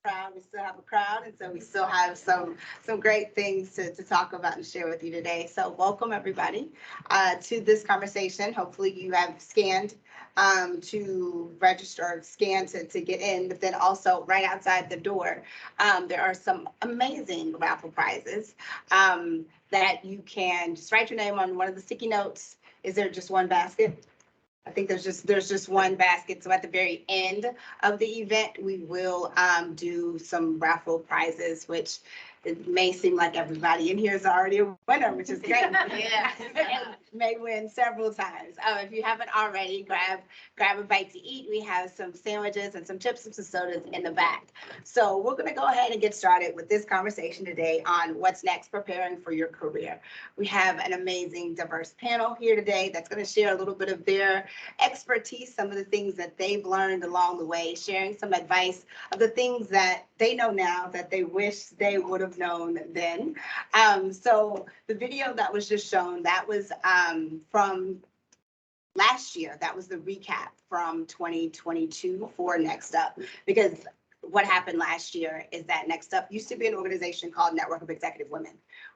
crowd. We still have a crowd, and so we still have some great things to talk about and share with you today. So welcome everybody to this conversation. Hopefully you have scanned to register or scan to get in, but then also right outside the door, there are some amazing raffle prizes that you can just write your name on one of the sticky notes. Is there just one basket? I think there's just one basket. So at the very end of the event, we will do some raffle prizes, which it may seem like everybody in here is already a winner, which is great. Yeah. And may win several times. If you haven't already, grab a bite to eat. We have some sandwiches and some chips and some sodas in the back. So we're going to go ahead and get started with this conversation today on what's next, preparing for your career. We have an amazing, diverse panel here today that's going to share a little bit of their expertise, some of the things that they've learned along the way, sharing some advice of the things that they know now that they wish they would have known then. So the video that was just shown, that was from last year. That was the recap from 2022 for Next Up, because what happened last year is that Next Up used to be an organization called Network of Executive Women.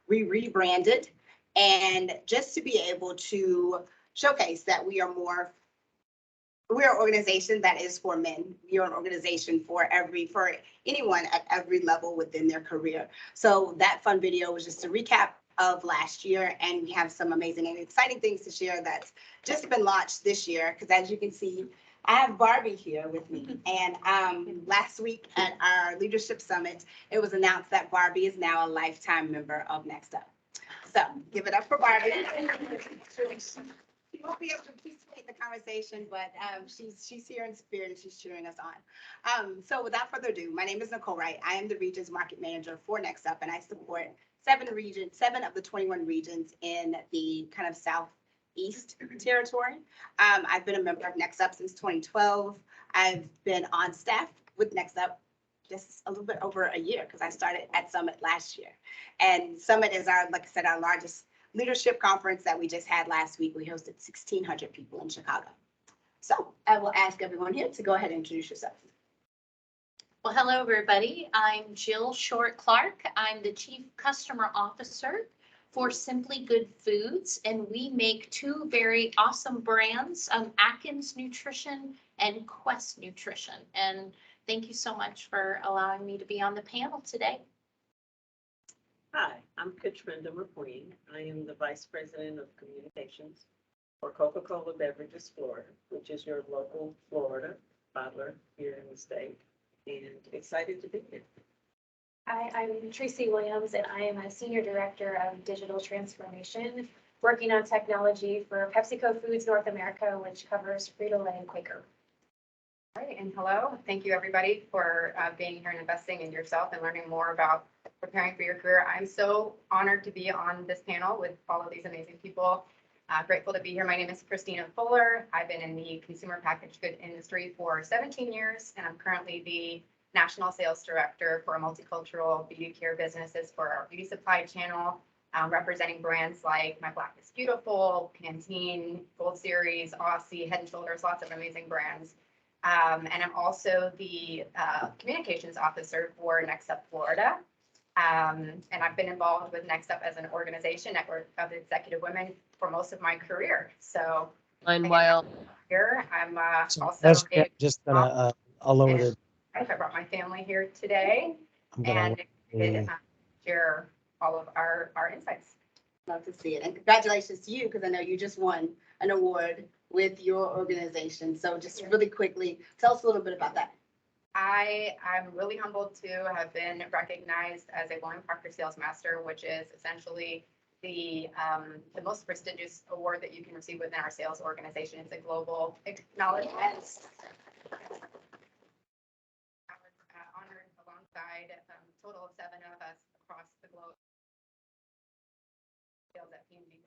We rebranded, and just to be able to showcase that we're an organization that is for men. We're an organization for anyone at every level within their career. So that fun video was just a recap of last year, and we have some amazing and exciting things to share that's just been launched this year. Because as you can see, I have Barbie here with me. And last week at our leadership summit, it was announced that Barbie is now a lifetime member of Next Up. So give it up for Barbie. She won't be able to participate in the conversation, but she's here in spirit and she's cheering us on. So without further ado, my name is Nicole Wright. I am the Regions Market Manager for Next Up, and I support 7 of the 21 regions in the kind of Southeast territory. I've been a member of Next Up since 2012. I've been on staff with Next Up just a little bit over a year because I started at Summit last year. And Summit is like I said, our largest leadership conference that we just had last week. We hosted 1,600 people in Chicago. So I will ask everyone here to go ahead and introduce yourself. Well, hello, everybody. I'm Jill Short-Clark. I'm the Chief Customer Officer for Simply Good Foods, and we make 2 very awesome brands, Atkins Nutrition and Quest Nutrition. And thank you so much for allowing me to be on the panel today. Hi, I'm Katrinda McQueen. I am the Vice President of Communications for Coca-Cola Beverages Florida, which is your local Florida bottler here in the state, and excited to be here. Hi, I'm Tracy Williams, and I am a Senior Director of Digital Transformation, working on technology for PepsiCo Foods North America, which covers Frito-Lay and Quaker. All right, and hello. Thank you, everybody, for being here and investing in yourself and learning more about preparing for your career. I'm so honored to be on this panel with all of these amazing people. Grateful to be here. My name is Christina Fuller. I've been in the consumer packaged good industry for 17 years, and I'm currently the National Sales Director for multicultural beauty care businesses for our beauty supply channel, representing brands like My Black is Beautiful, Pantene, Gold Series, Aussie, Head & Shoulders, lots of amazing brands. And I'm also the communications officer for Next Up Florida. And I've been involved with Next Up as an organization, Network of Executive Women, for most of my career. So While here, I'm So also that's a just gonna I'll lower the. I brought my family here today and share all of our insights. Love to see it. And congratulations to you, because I know you just won an award with your organization. So just really quickly, tell us a little bit about that. I'm really humbled to have been recognized as a William Proctor Sales Master, which is essentially the most prestigious award that you can receive within our sales organization. It's a global acknowledgement. I was honored alongside a total of 7 of us across the globe. Sales at PMG.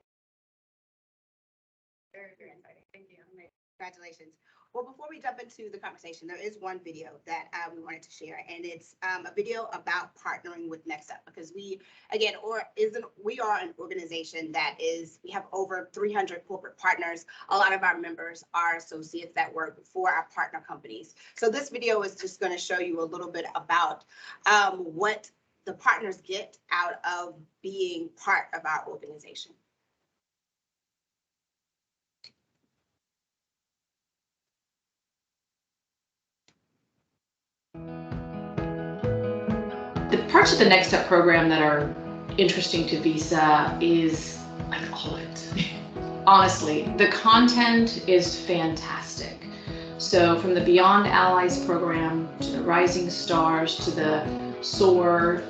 Very, very exciting. Thank you. Congratulations. Well, before we jump into the conversation, there is one video that we wanted to share, and it's a video about partnering with Next Up, because we, again, we are an organization we have over 300 corporate partners. A lot of our members are associates that work for our partner companies. So this video is just going to show you a little bit about what the partners get out of being part of our organization. The parts of the Next Up program that are interesting to Visa is like all of it. Honestly, the content is fantastic. So from the Beyond Allies program to the Rising Stars to the SOAR,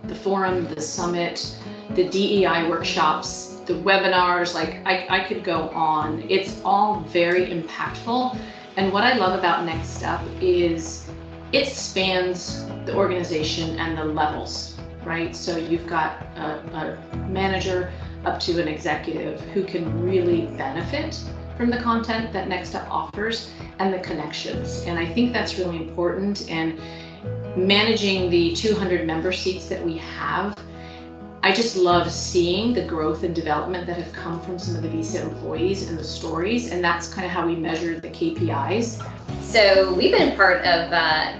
the forum, the summit, the DEI workshops, the webinars, like I could go on. It's all very impactful. And what I love about Next Up is it spans the organization and the levels, right? So you've got a manager up to an executive who can really benefit from the content that Next Up offers and the connections. And I think that's really important. And managing the 200 member seats that we have, I just love seeing the growth and development that have come from some of the Visa employees and the stories. And that's kind of how we measure the KPIs. So we've been part of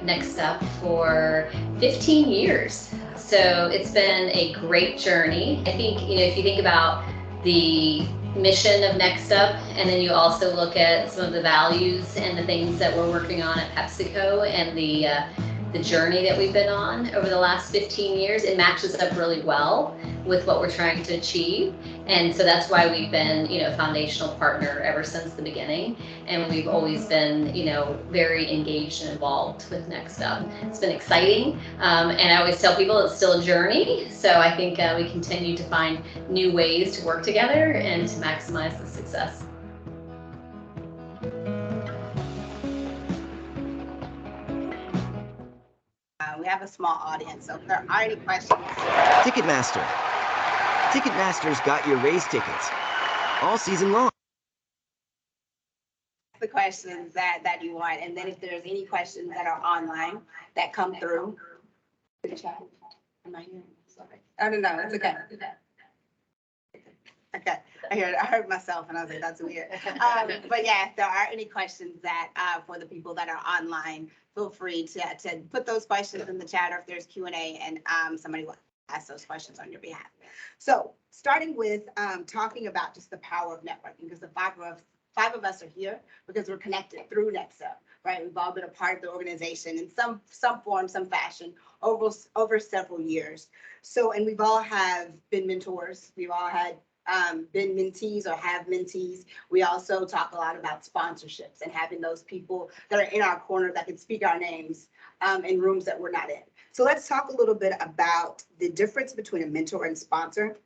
Next Up for 15 years. So it's been a great journey. I think, if you think about the mission of Next Up, and then you also look at some of the values and the things that we're working on at PepsiCo and the journey that we've been on over the last 15 years, it matches up really well with what we're trying to achieve. And so that's why we've been, a foundational partner ever since the beginning. And we've always been, very engaged and involved with Next Up. It's been exciting. And I always tell people it's still a journey. So I think we continue to find new ways to work together and to maximize the success. We have a small audience, so if there are any questions. Ticketmaster. Ticketmaster's got your race tickets all season long. The questions that you want, and then if there's any questions that are online that come through. Am I hearing? Sorry. Oh, no, it's okay. Okay, I heard myself and I was like, that's weird. But yeah, if there are any questions that for the people that are online, feel free to put those questions in the chat, or if there's Q&A and somebody will ask those questions on your behalf. So starting with talking about just the power of networking, because the five of us are here because we're connected through Next Up, right? We've all been a part of the organization in some form, some fashion over several years. So, and we've all have been mentors. We've all had been mentees or have mentees. We also talk a lot about sponsorships and having those people that are in our corner that can speak our names in rooms that we're not in. So let's talk a little bit about the difference between a mentor and sponsor,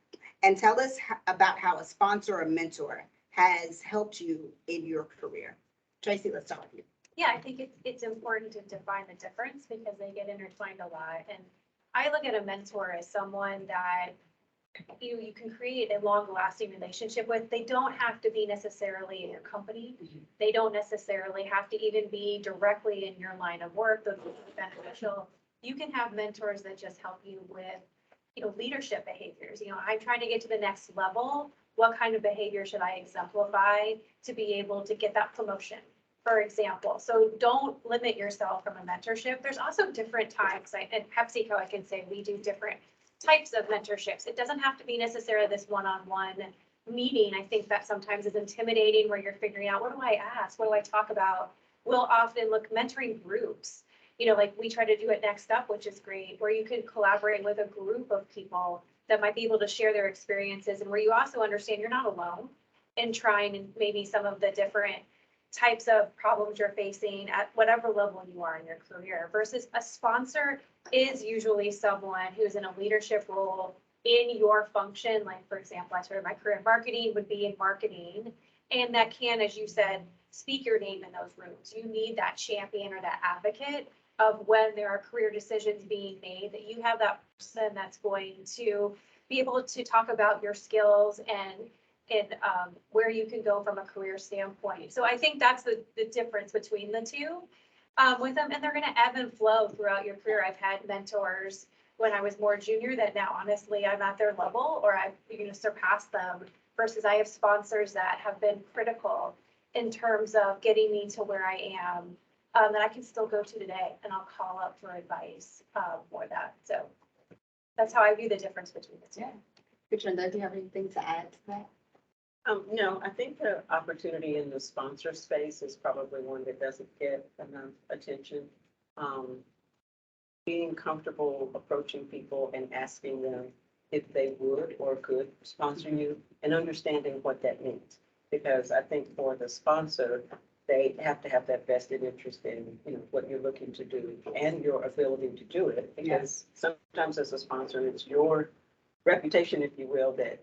and tell us about how a sponsor or mentor has helped you in your career. Tracy, let's start with you. Yeah, I think it's important to define the difference because they get intertwined a lot. And I look at a mentor as someone that you can create a long-lasting relationship with. They don't have to be necessarily in your company. They don't necessarily have to even be directly in your line of work. Those are beneficial. You can have mentors that just help you with, leadership behaviors. I'm trying to get to the next level. What kind of behavior should I exemplify to be able to get that promotion, for example? So don't limit yourself from a mentorship. There's also different types. At PepsiCo, I can say we do different types of mentorships. It doesn't have to be necessarily this one-on-one meeting. I think that sometimes is intimidating where you're figuring out, what do I ask? What do I talk about? We'll often look mentoring groups, like we try to do at Next Up, which is great, where you can collaborate with a group of people that might be able to share their experiences, and where you also understand you're not alone in trying and maybe some of the different types of problems you're facing at whatever level you are in your career. Versus a sponsor is usually someone who's in a leadership role in your function. Like, for example, I started my career in marketing, would be in marketing, and that can, as you said, speak your name in those rooms. You need that champion or that advocate of when there are career decisions being made, that you have that person that's going to be able to talk about your skills and in where you can go from a career standpoint. So I think that's the difference between the two with them, and they're going to ebb and flow throughout your career. I've had mentors when I was more junior that now honestly I'm at their level or I've surpassed them, versus I have sponsors that have been critical in terms of getting me to where I am, that I can still go to today and I'll call up for advice for that. So that's how I view the difference between the two. Katrina, do you have anything to add to that? No, I think the opportunity in the sponsor space is probably one that doesn't get enough attention. Being comfortable approaching people and asking them if they would or could sponsor you and understanding what that means. Because I think for the sponsor, they have to have that vested interest in, what you're looking to do and your ability to do it. Because sometimes as a sponsor, it's your reputation, if you will, that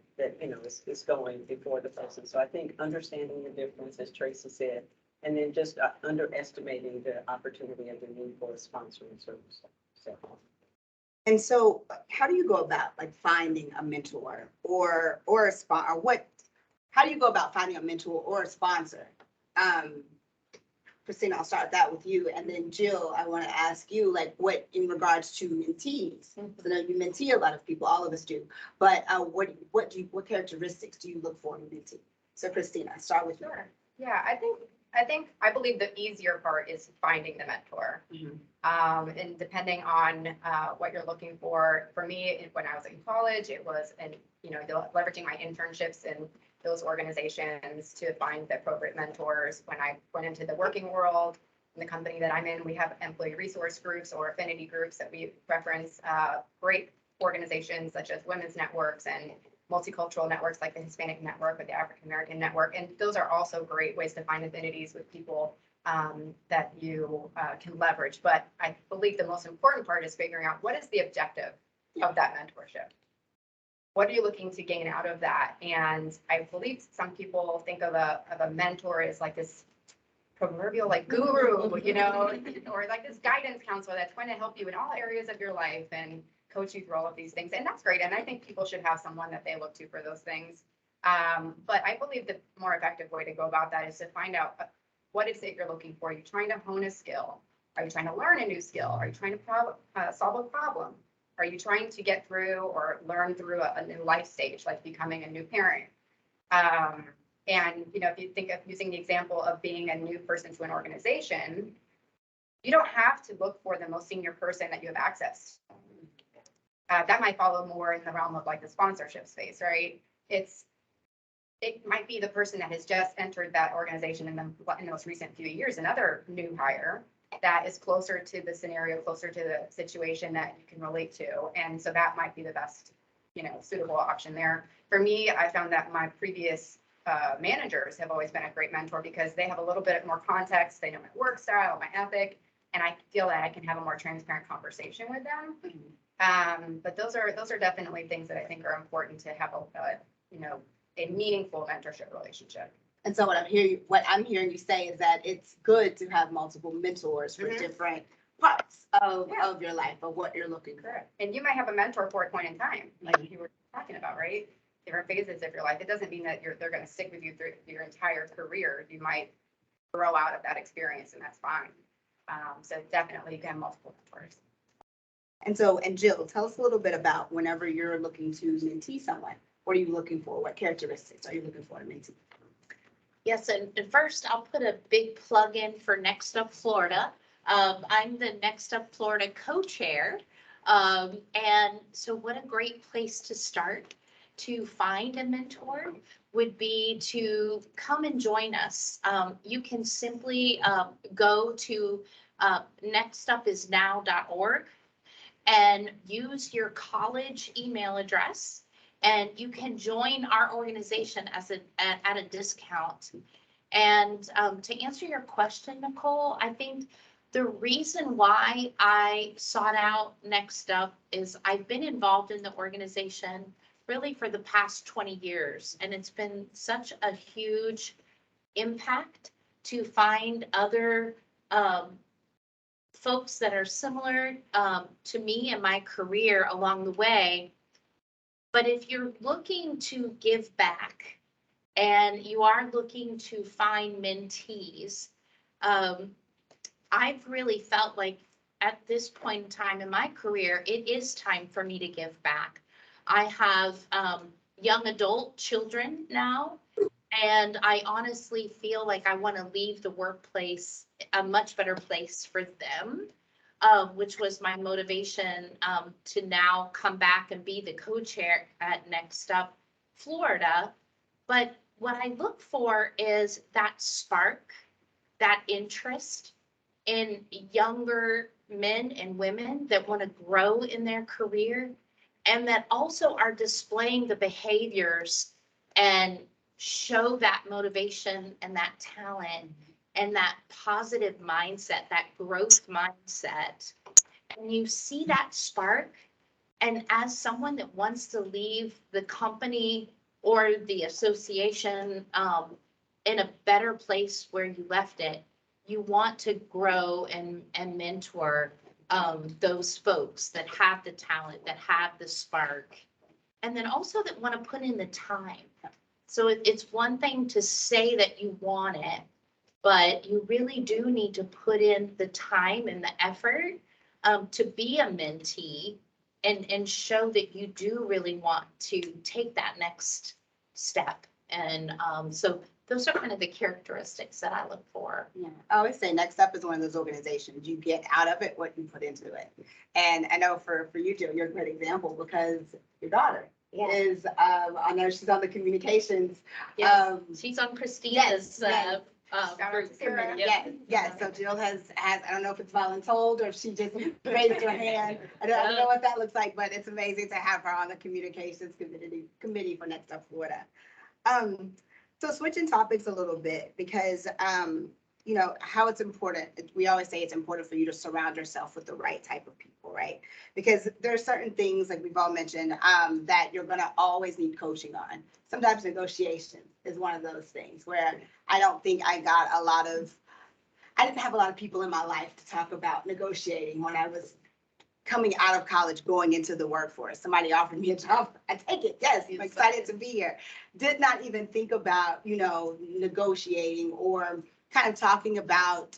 is going before the person. So I think understanding the difference, as Tracy said, and then just underestimating the opportunity and the need for a sponsoring service. So. And so how do you go about like finding a mentor or a sponsor, how do you go about finding a mentor or a sponsor? Christina, I'll start that with you. And then Jill, I want to ask you, like, what in regards to mentees? So I know you mentee a lot of people, all of us do, but what characteristics do you look for in a mentee? So Christina, start with you. Sure. Yeah, I believe the easier part is finding the mentor. And depending on what you're looking for me, when I was in college, it was, leveraging my internships in those organizations to find the appropriate mentors. When I went into the working world, in the company that I'm in, we have employee resource groups or affinity groups that we reference, great organizations such as women's networks and multicultural networks like the Hispanic Network or the African American Network. And those are also great ways to find affinities with people that you can leverage. But I believe the most important part is figuring out what is the objective of that mentorship. What are you looking to gain out of that? And I believe some people think of a mentor as like this proverbial like guru, or like this guidance counselor that's going to help you in all areas of your life and coach you through all of these things. And that's great. And I think people should have someone that they look to for those things. But I believe the more effective way to go about that is to find out what is it you're looking for. Are you trying to hone a skill? Are you trying to learn a new skill? Are you trying to solve a problem? Are you trying to get through or learn through a new life stage, like becoming a new parent? And, if you think of using the example of being a new person to an organization, you don't have to look for the most senior person that you have access to. That might follow more in the realm of like the sponsorship space, right? It might be the person that has just entered that organization in the most recent few years, another new hire that is closer to the scenario, closer to the situation that you can relate to. And so that might be the best, suitable option there. For me, I found that my previous managers have always been a great mentor because they have a little bit more context. They know my work style, my ethic, and I feel that I can have a more transparent conversation with them. But those are definitely things that I think are important to have a meaningful mentorship relationship. And so what I'm hearing you say is that it's good to have multiple mentors for different parts of your life, of what you're looking for. Correct. And you might have a mentor for a point in time, like you were talking about, right? Different phases of your life. It doesn't mean that they're going to stick with you through your entire career. You might grow out of that experience, and that's fine. So definitely you can have multiple mentors. And Jill, tell us a little bit about whenever you're looking to mentee someone, what are you looking for? What characteristics are you looking for in a mentee? Yes, and first I'll put a big plug in for Next Up Florida. I'm the Next Up Florida co-chair. And so what a great place to start to find a mentor would be to come and join us. You can simply go to nextupisnow.org and use your college email address, and you can join our organization at a discount. And to answer your question, Nicole, I think the reason why I sought out Next Up is I've been involved in the organization really for the past 20 years, and it's been such a huge impact to find other folks that are similar to me and my career along the way. But if you're looking to give back and you are looking to find mentees, I've really felt like at this point in time in my career, it is time for me to give back. I have young adult children now, and I honestly feel like I want to leave the workplace a much better place for them, which was my motivation to now come back and be the co-chair at Next Up Florida. But what I look for is that spark, that interest in younger men and women that want to grow in their career and that also are displaying the behaviors and show that motivation and that talent and that positive mindset, that growth mindset. And you see that spark. And as someone that wants to leave the company or the association in a better place where you left it, you want to grow and mentor those folks that have the talent, that have the spark, and then also that want to put in the time. So it's one thing to say that you want it, but you really do need to put in the time and the effort to be a mentee and show that you do really want to take that next step. And so those are kind of the characteristics that I look for. Yeah, I always say Next Up is one of those organizations, you get out of it what you put into it. And I know for you, Jill, you're a great example because your daughter is, I know she's on the communications. Yes, she's on Christina's yes. group Committee. committee. Yes. So Jill has, I don't know if it's voluntold or if she just raised her hand. I don't know what that looks like, but it's amazing to have her on the communications committee for Next Up Florida. So switching topics a little bit because, you know, how it's important. We always say it's important for you to surround yourself with the right type of people, right? Because there are certain things, like we've all mentioned, that you're going to always need coaching on. Sometimes negotiation is one of those things where I don't think I didn't have a lot of people in my life to talk about negotiating when I was coming out of college, going into the workforce. Somebody offered me a job, I take it, yes, I'm excited to be here. Did not even think about, you know, negotiating or kind of talking about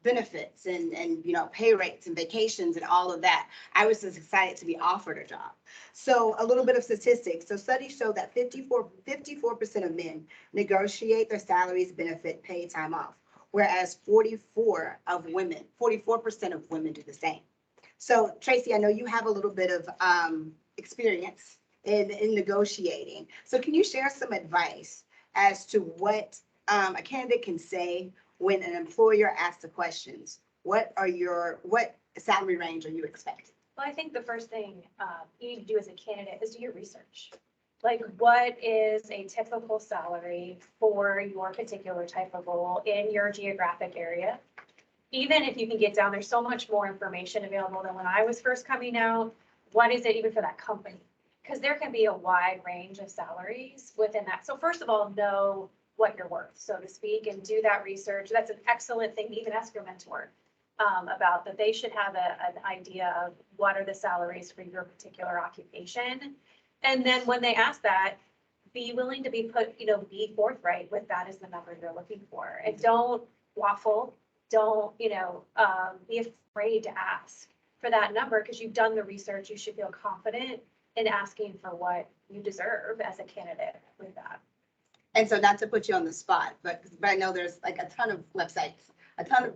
benefits and, you know, pay rates and vacations and all of that. I was just excited to be offered a job. So a little bit of statistics. So studies show that 54% of men negotiate their salaries, benefit, paid time off, whereas 44% of women do the same. So Tracy, I know you have a little bit of experience in negotiating. So can you share some advice as to what a candidate can say when an employer asks the questions? What salary range are you expecting? Well, I think the first thing you need to do as a candidate is do your research. Like, what is a typical salary for your particular type of role in your geographic area? Even if you can get down, there's so much more information available than when I was first coming out. What is it even for that company? Because there can be a wide range of salaries within that. So first of all, know what you're worth, so to speak, and do that research. That's an excellent thing to even ask your mentor about, that they should have an idea of what are the salaries for your particular occupation. And then when they ask that, be willing to be be forthright with that as the number they're looking for. And don't waffle. Don't, be afraid to ask for that number because you've done the research. You should feel confident in asking for what you deserve as a candidate with that. And so not to put you on the spot, but I know there's like a ton of websites,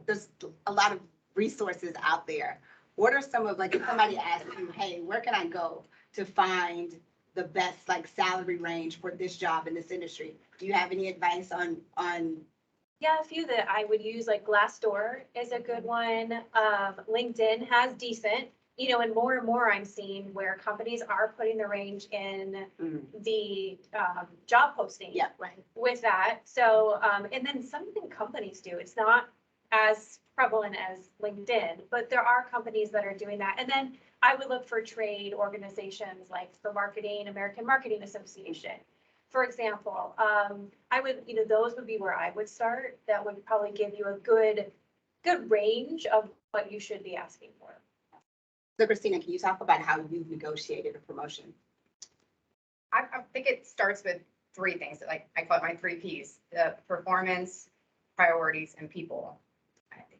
there's a lot of resources out there. What are some of, like, if somebody asks you, hey, where can I go to find the best like salary range for this job in this industry? Do you have any advice on? Yeah, a few that I would use, like Glassdoor is a good one. LinkedIn has decent, and more I'm seeing where companies are putting the range in the job posting. Yeah, right. With that. So, and then something companies do, it's not as prevalent as LinkedIn, but there are companies that are doing that. And then I would look for trade organizations like the American Marketing Association. For example, I would, those would be where I would start. That would probably give you a good range of what you should be asking for. So Christina, can you talk about how you've negotiated a promotion? I think it starts with three things, like I call it my three Ps: the performance, priorities, and people.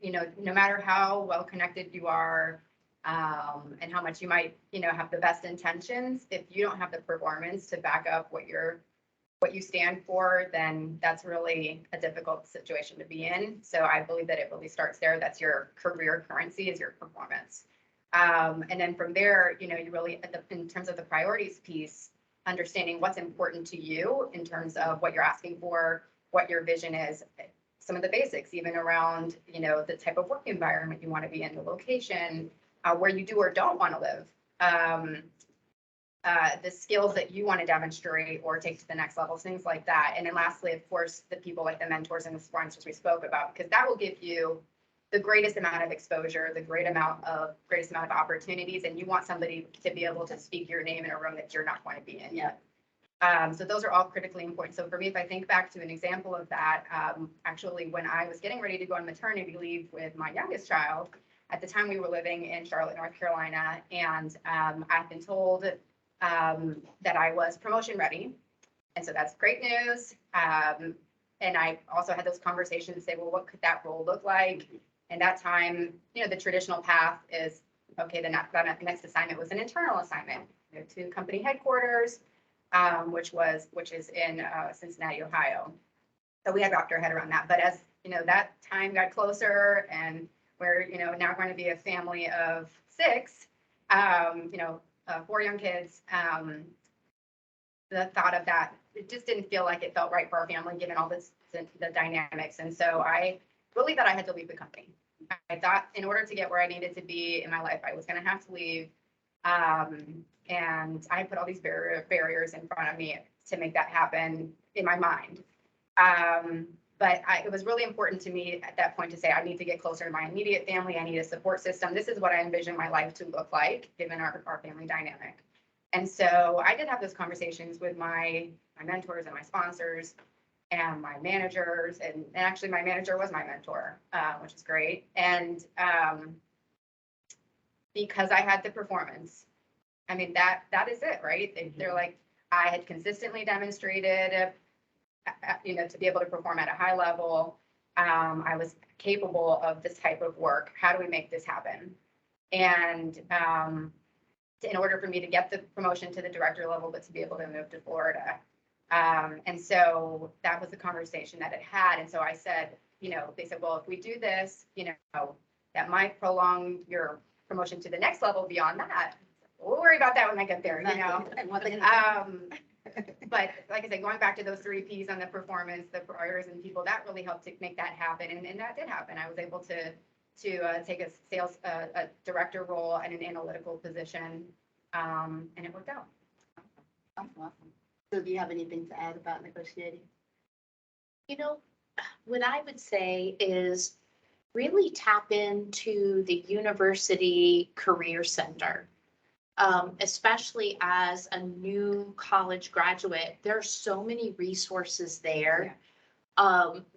You know, no matter how well connected you are, and how much you might, you know, have the best intentions, if you don't have the performance to back up what you stand for, then that's really a difficult situation to be in. So I believe that it really starts there. That's your career currency, is your performance. And then from there, you know, you really, in terms of the priorities piece, understanding what's important to you in terms of what you're asking for, what your vision is, some of the basics, even around, you know, the type of work environment you want to be in, the location, where you do or don't want to live, the skills that you want to demonstrate or take to the next level, things like that. And then lastly, of course, the people like the mentors and the sponsors we spoke about, because that will give you the greatest amount of exposure, the greatest amount of opportunities, and you want somebody to be able to speak your name in a room that you're not going to be in yet. So those are all critically important. So for me, if I think back to an example of that, actually, when I was getting ready to go on maternity leave with my youngest child, at the time we were living in Charlotte, North Carolina, and I've been told that I was promotion ready. And so that's great news. And I also had those conversations and say, well, what could that role look like? And that time, you know, the traditional path is, okay, the next assignment was an internal assignment, you know, to company headquarters, which is in Cincinnati, Ohio. So we had wrapped our head around that. But as, you know, that time got closer and we're, you know, now going to be a family of 6, you know, 4 young kids, the thought of that, it just didn't feel like it felt right for our family, given all the dynamics. And so I really thought I had to leave the company. I thought in order to get where I needed to be in my life, I was going to have to leave. And I put all these barriers in front of me to make that happen in my mind. But it was really important to me at that point to say, I need to get closer to my immediate family. I need a support system. This is what I envision my life to look like, given our family dynamic. And so I did have those conversations with my mentors and my sponsors and my managers. And actually, my manager was my mentor, which is great. And because I had the performance, I mean, that is it, right? They're like, I had consistently demonstrated, you know, to be able to perform at a high level. I was capable of this type of work. How do we make this happen? And in order for me to get the promotion to the director level, but to be able to move to Florida. And so that was the conversation that it had. And so I said, you know, they said, well, if we do this, you know, that might prolong your promotion to the next level beyond that. We'll worry about that when I get there, you know. But like I said, going back to those 3 Ps on the performance, the priorities and people, that really helped to make that happen. And that did happen. I was able to take a sales director role and an analytical position, and it worked out. Awesome. So do you have anything to add about negotiating? You know, what I would say is really tap into the university career center. Especially as a new college graduate, there are so many resources there,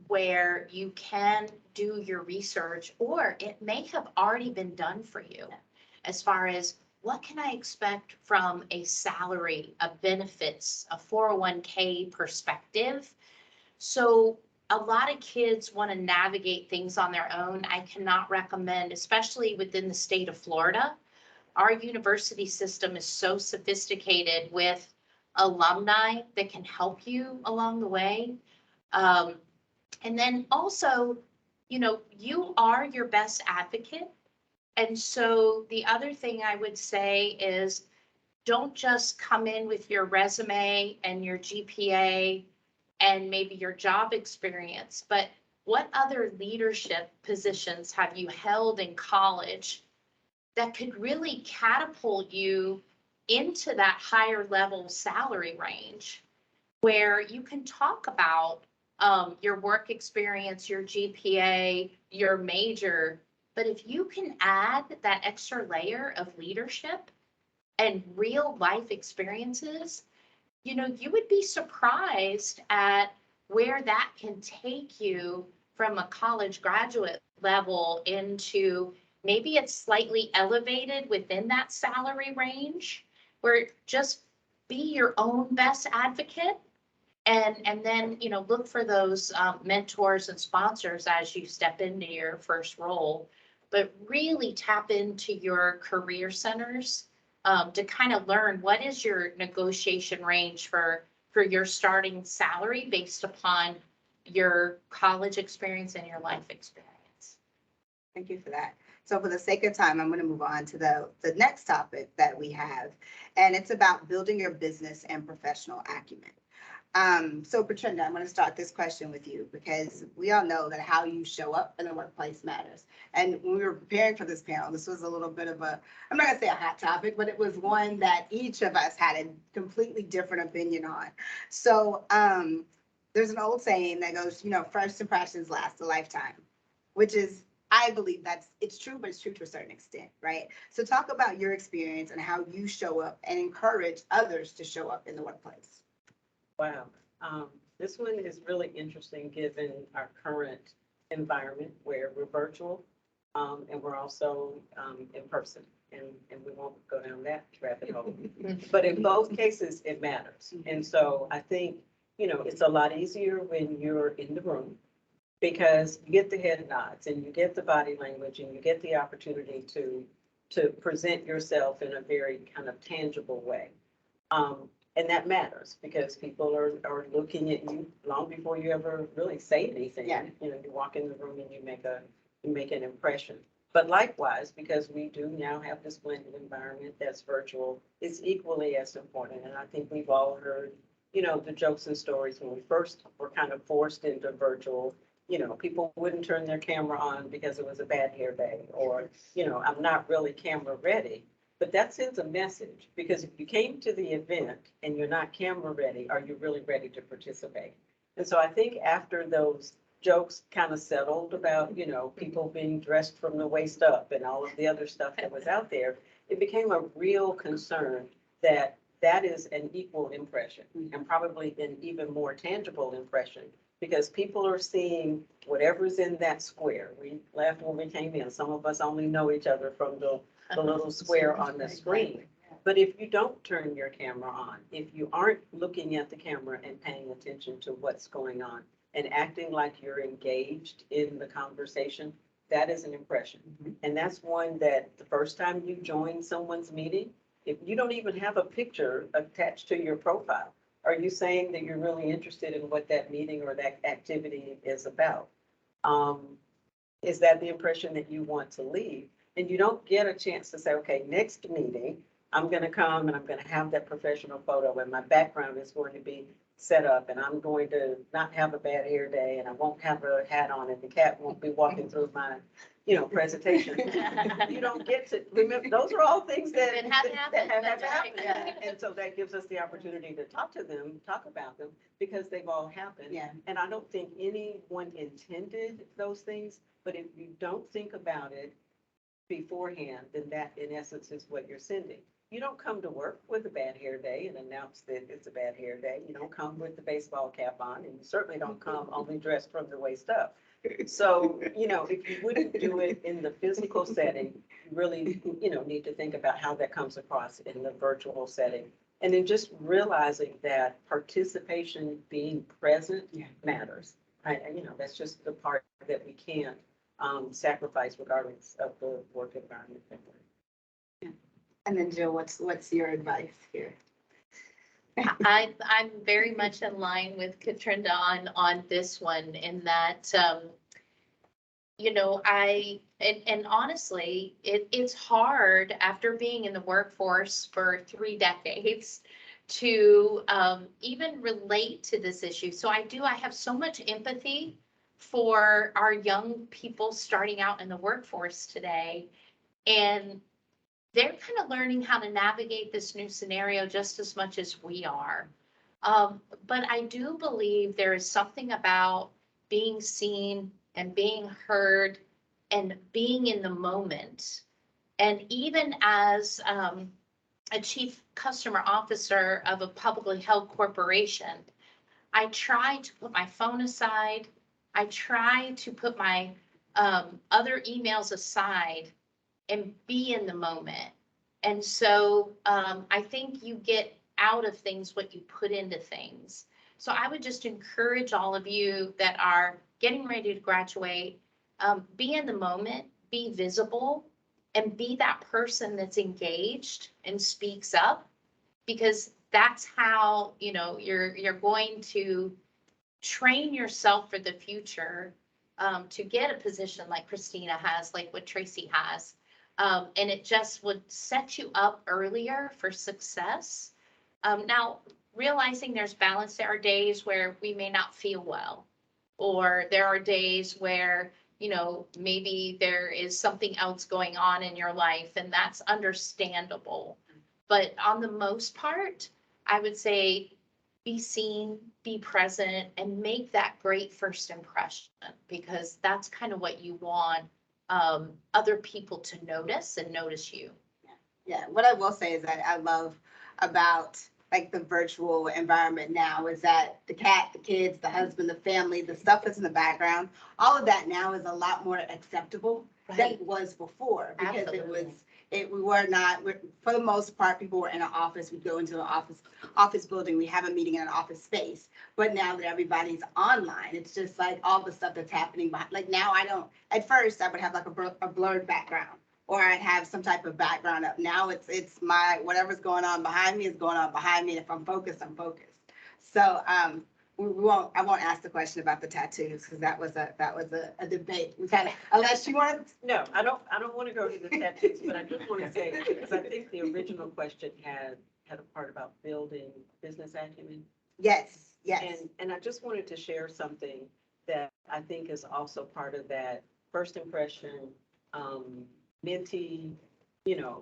where you can do your research, or it may have already been done for you as far as what can I expect from a salary, a benefits, a 401k perspective. So a lot of kids want to navigate things on their own. I cannot recommend, especially within the state of Florida, our university system is so sophisticated with alumni that can help you along the way. And then also, you know, you are your best advocate. And so the other thing I would say is don't just come in with your resume and your GPA and maybe your job experience, but what other leadership positions have you held in college that could really catapult you into that higher level salary range, where you can talk about your work experience, your GPA, your major. But if you can add that extra layer of leadership and real life experiences, you know, you would be surprised at where that can take you from a college graduate level into maybe it's slightly elevated within that salary range, where just be your own best advocate And then, you know, look for those mentors and sponsors as you step into your first role. But really tap into your career centers to kind of learn what is your negotiation range for your starting salary based upon your college experience and your life experience. Thank you for that. So for the sake of time, I'm going to move on to the next topic that we have, and it's about building your business and professional acumen. So Bertrinda, I'm going to start this question with you because we all know that how you show up in the workplace matters. And when we were preparing for this panel, this was a little bit of a, I'm not going to say a hot topic, but it was one that each of us had a completely different opinion on. So there's an old saying that goes, you know, first impressions last a lifetime, which is, I believe it's true, but it's true to a certain extent, right? So talk about your experience and how you show up and encourage others to show up in the workplace. Wow. This one is really interesting given our current environment where we're virtual and we're also in person. And we won't go down that rabbit hole. But in both cases, it matters. And so I think, you know, it's a lot easier when you're in the room because you get the head nods and you get the body language and you get the opportunity to present yourself in a very kind of tangible way. And that matters because people are looking at you long before you ever really say anything. Yeah. You know, you walk in the room and you make an impression. But likewise, because we do now have this blended environment that's virtual, it's equally as important. And I think we've all heard, you know, the jokes and stories when we first were kind of forced into virtual. You know, people wouldn't turn their camera on because it was a bad hair day, or, you know, I'm not really camera ready. But that sends a message because if you came to the event and you're not camera ready, are you really ready to participate? And so I think after those jokes kind of settled about, you know, people being dressed from the waist up and all of the other stuff that was out there, it became a real concern that that is an equal impression and probably an even more tangible impression because people are seeing whatever's in that square. We laughed when we came in. Some of us only know each other from the little square on the screen. But if you don't turn your camera on, if you aren't looking at the camera and paying attention to what's going on and acting like you're engaged in the conversation, that is an impression. And that's one that the first time you join someone's meeting, if you don't even have a picture attached to your profile, are you saying that you're really interested in what that meeting or that activity is about? Is that the impression that you want to leave? And you don't get a chance to say, okay, next meeting, I'm going to come and I'm going to have that professional photo and my background is going to be set up and I'm going to not have a bad hair day and I won't have a hat on and the cat won't be walking through my, you know, presentation. You don't get to remember, those are all things that have happened. have That's right. happened. And so that gives us the opportunity to talk about them because they've all happened. Yeah. And I don't think anyone intended those things, but if you don't think about it beforehand, then that in essence is what you're sending. You don't come to work with a bad hair day and announce that it's a bad hair day. You don't come with the baseball cap on and you certainly don't come only dressed from the waist up. So, you know, if you wouldn't do it in the physical setting, you really, you know, need to think about how that comes across in the virtual setting. And then just realizing that participation, being present matters. Right? And, you know, that's just the part that we can't sacrifice regardless of the work environment. And then Jill, what's your advice here? I'm very much in line with Katrinda on this one in that, you know, and honestly, it's hard after being in the workforce for 3 decades to even relate to this issue. So I have so much empathy for our young people starting out in the workforce today. And they're kind of learning how to navigate this new scenario just as much as we are. But I do believe there is something about being seen and being heard and being in the moment. And even as a chief customer officer of a publicly held corporation, I try to put my phone aside. I try to put my other emails aside and be in the moment. And so I think you get out of things what you put into things. So I would just encourage all of you that are getting ready to graduate, be in the moment, be visible, and be that person that's engaged and speaks up, because that's how, you're going to train yourself for the future, to get a position like Christina has, like what Tracy has. And it just would set you up earlier for success. Now, realizing there's balance, there are days where we may not feel well, or there are days where, maybe there is something else going on in your life, and that's understandable. But on the most part, I would say be seen, be present, and make that great first impression, because that's kind of what you want, other people to notice and notice you. Yeah, what I will say is that I love about like the virtual environment now is that the cat, the kids, the husband, the family, the stuff that's in the background, all of that now is a lot more acceptable than it was before, because we were not, for the most part, people were in an office, we'd go into an office building, we have a meeting in an office space. But now that everybody's online, it's just like all the stuff that's happening behind, like now at first I would have like a blurred background, or I'd have some type of background up. Now it's my, whatever's going on behind me is going on behind me. And if I'm focused, I'm focused. So I won't ask the question about the tattoos, because that was a debate. We kind of, unless you want. No, I don't want to go to the tattoos, but I just want to say, because I think the original question had a part about building business acumen. Yes. And I just wanted to share something that I think is also part of that first impression, mentee,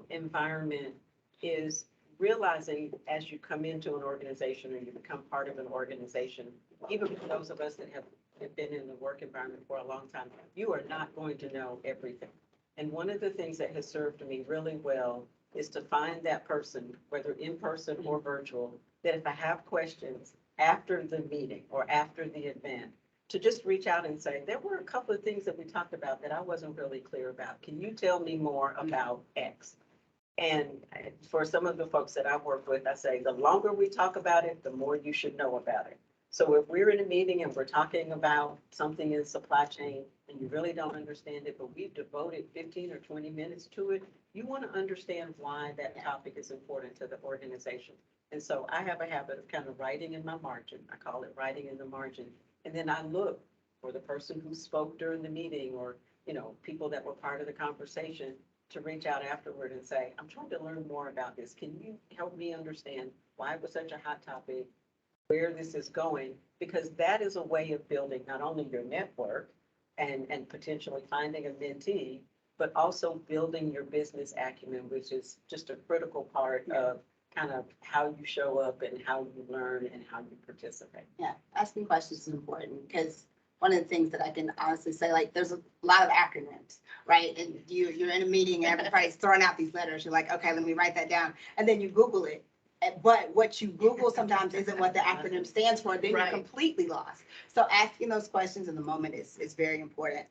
environment, is realizing as you come into an organization or you become part of an organization, even for those of us that have been in the work environment for a long time, you are not going to know everything. And one of the things that has served me really well is to find that person, whether in person or virtual, that if I have questions after the meeting or after the event, to just reach out and say, there were a couple of things that we talked about that I wasn't really clear about. Can you tell me more about X? And for some of the folks that I work with, I say, the longer we talk about it, the more you should know about it. So if we're in a meeting and we're talking about something in supply chain and you really don't understand it, but we've devoted 15 or 20 minutes to it, you want to understand why that topic is important to the organization. And so I have a habit of kind of writing in my margin. I call it writing in the margin. And then I look for the person who spoke during the meeting, or, people that were part of the conversation, to reach out afterward and say, I'm trying to learn more about this. Can you help me understand why it was such a hot topic, where this is going? Because that is a way of building not only your network and potentially finding a mentee, but also building your business acumen, which is just a critical part of kind of how you show up and how you learn and how you participate. Yeah, asking questions is important, because one of the things that I can honestly say, like, there's a lot of acronyms, right? And you're in a meeting and everybody's throwing out these letters. You're like, okay, let me write that down. And then you Google it. But what you Google sometimes isn't what the acronym stands for. Then you're completely lost. So asking those questions in the moment is very important.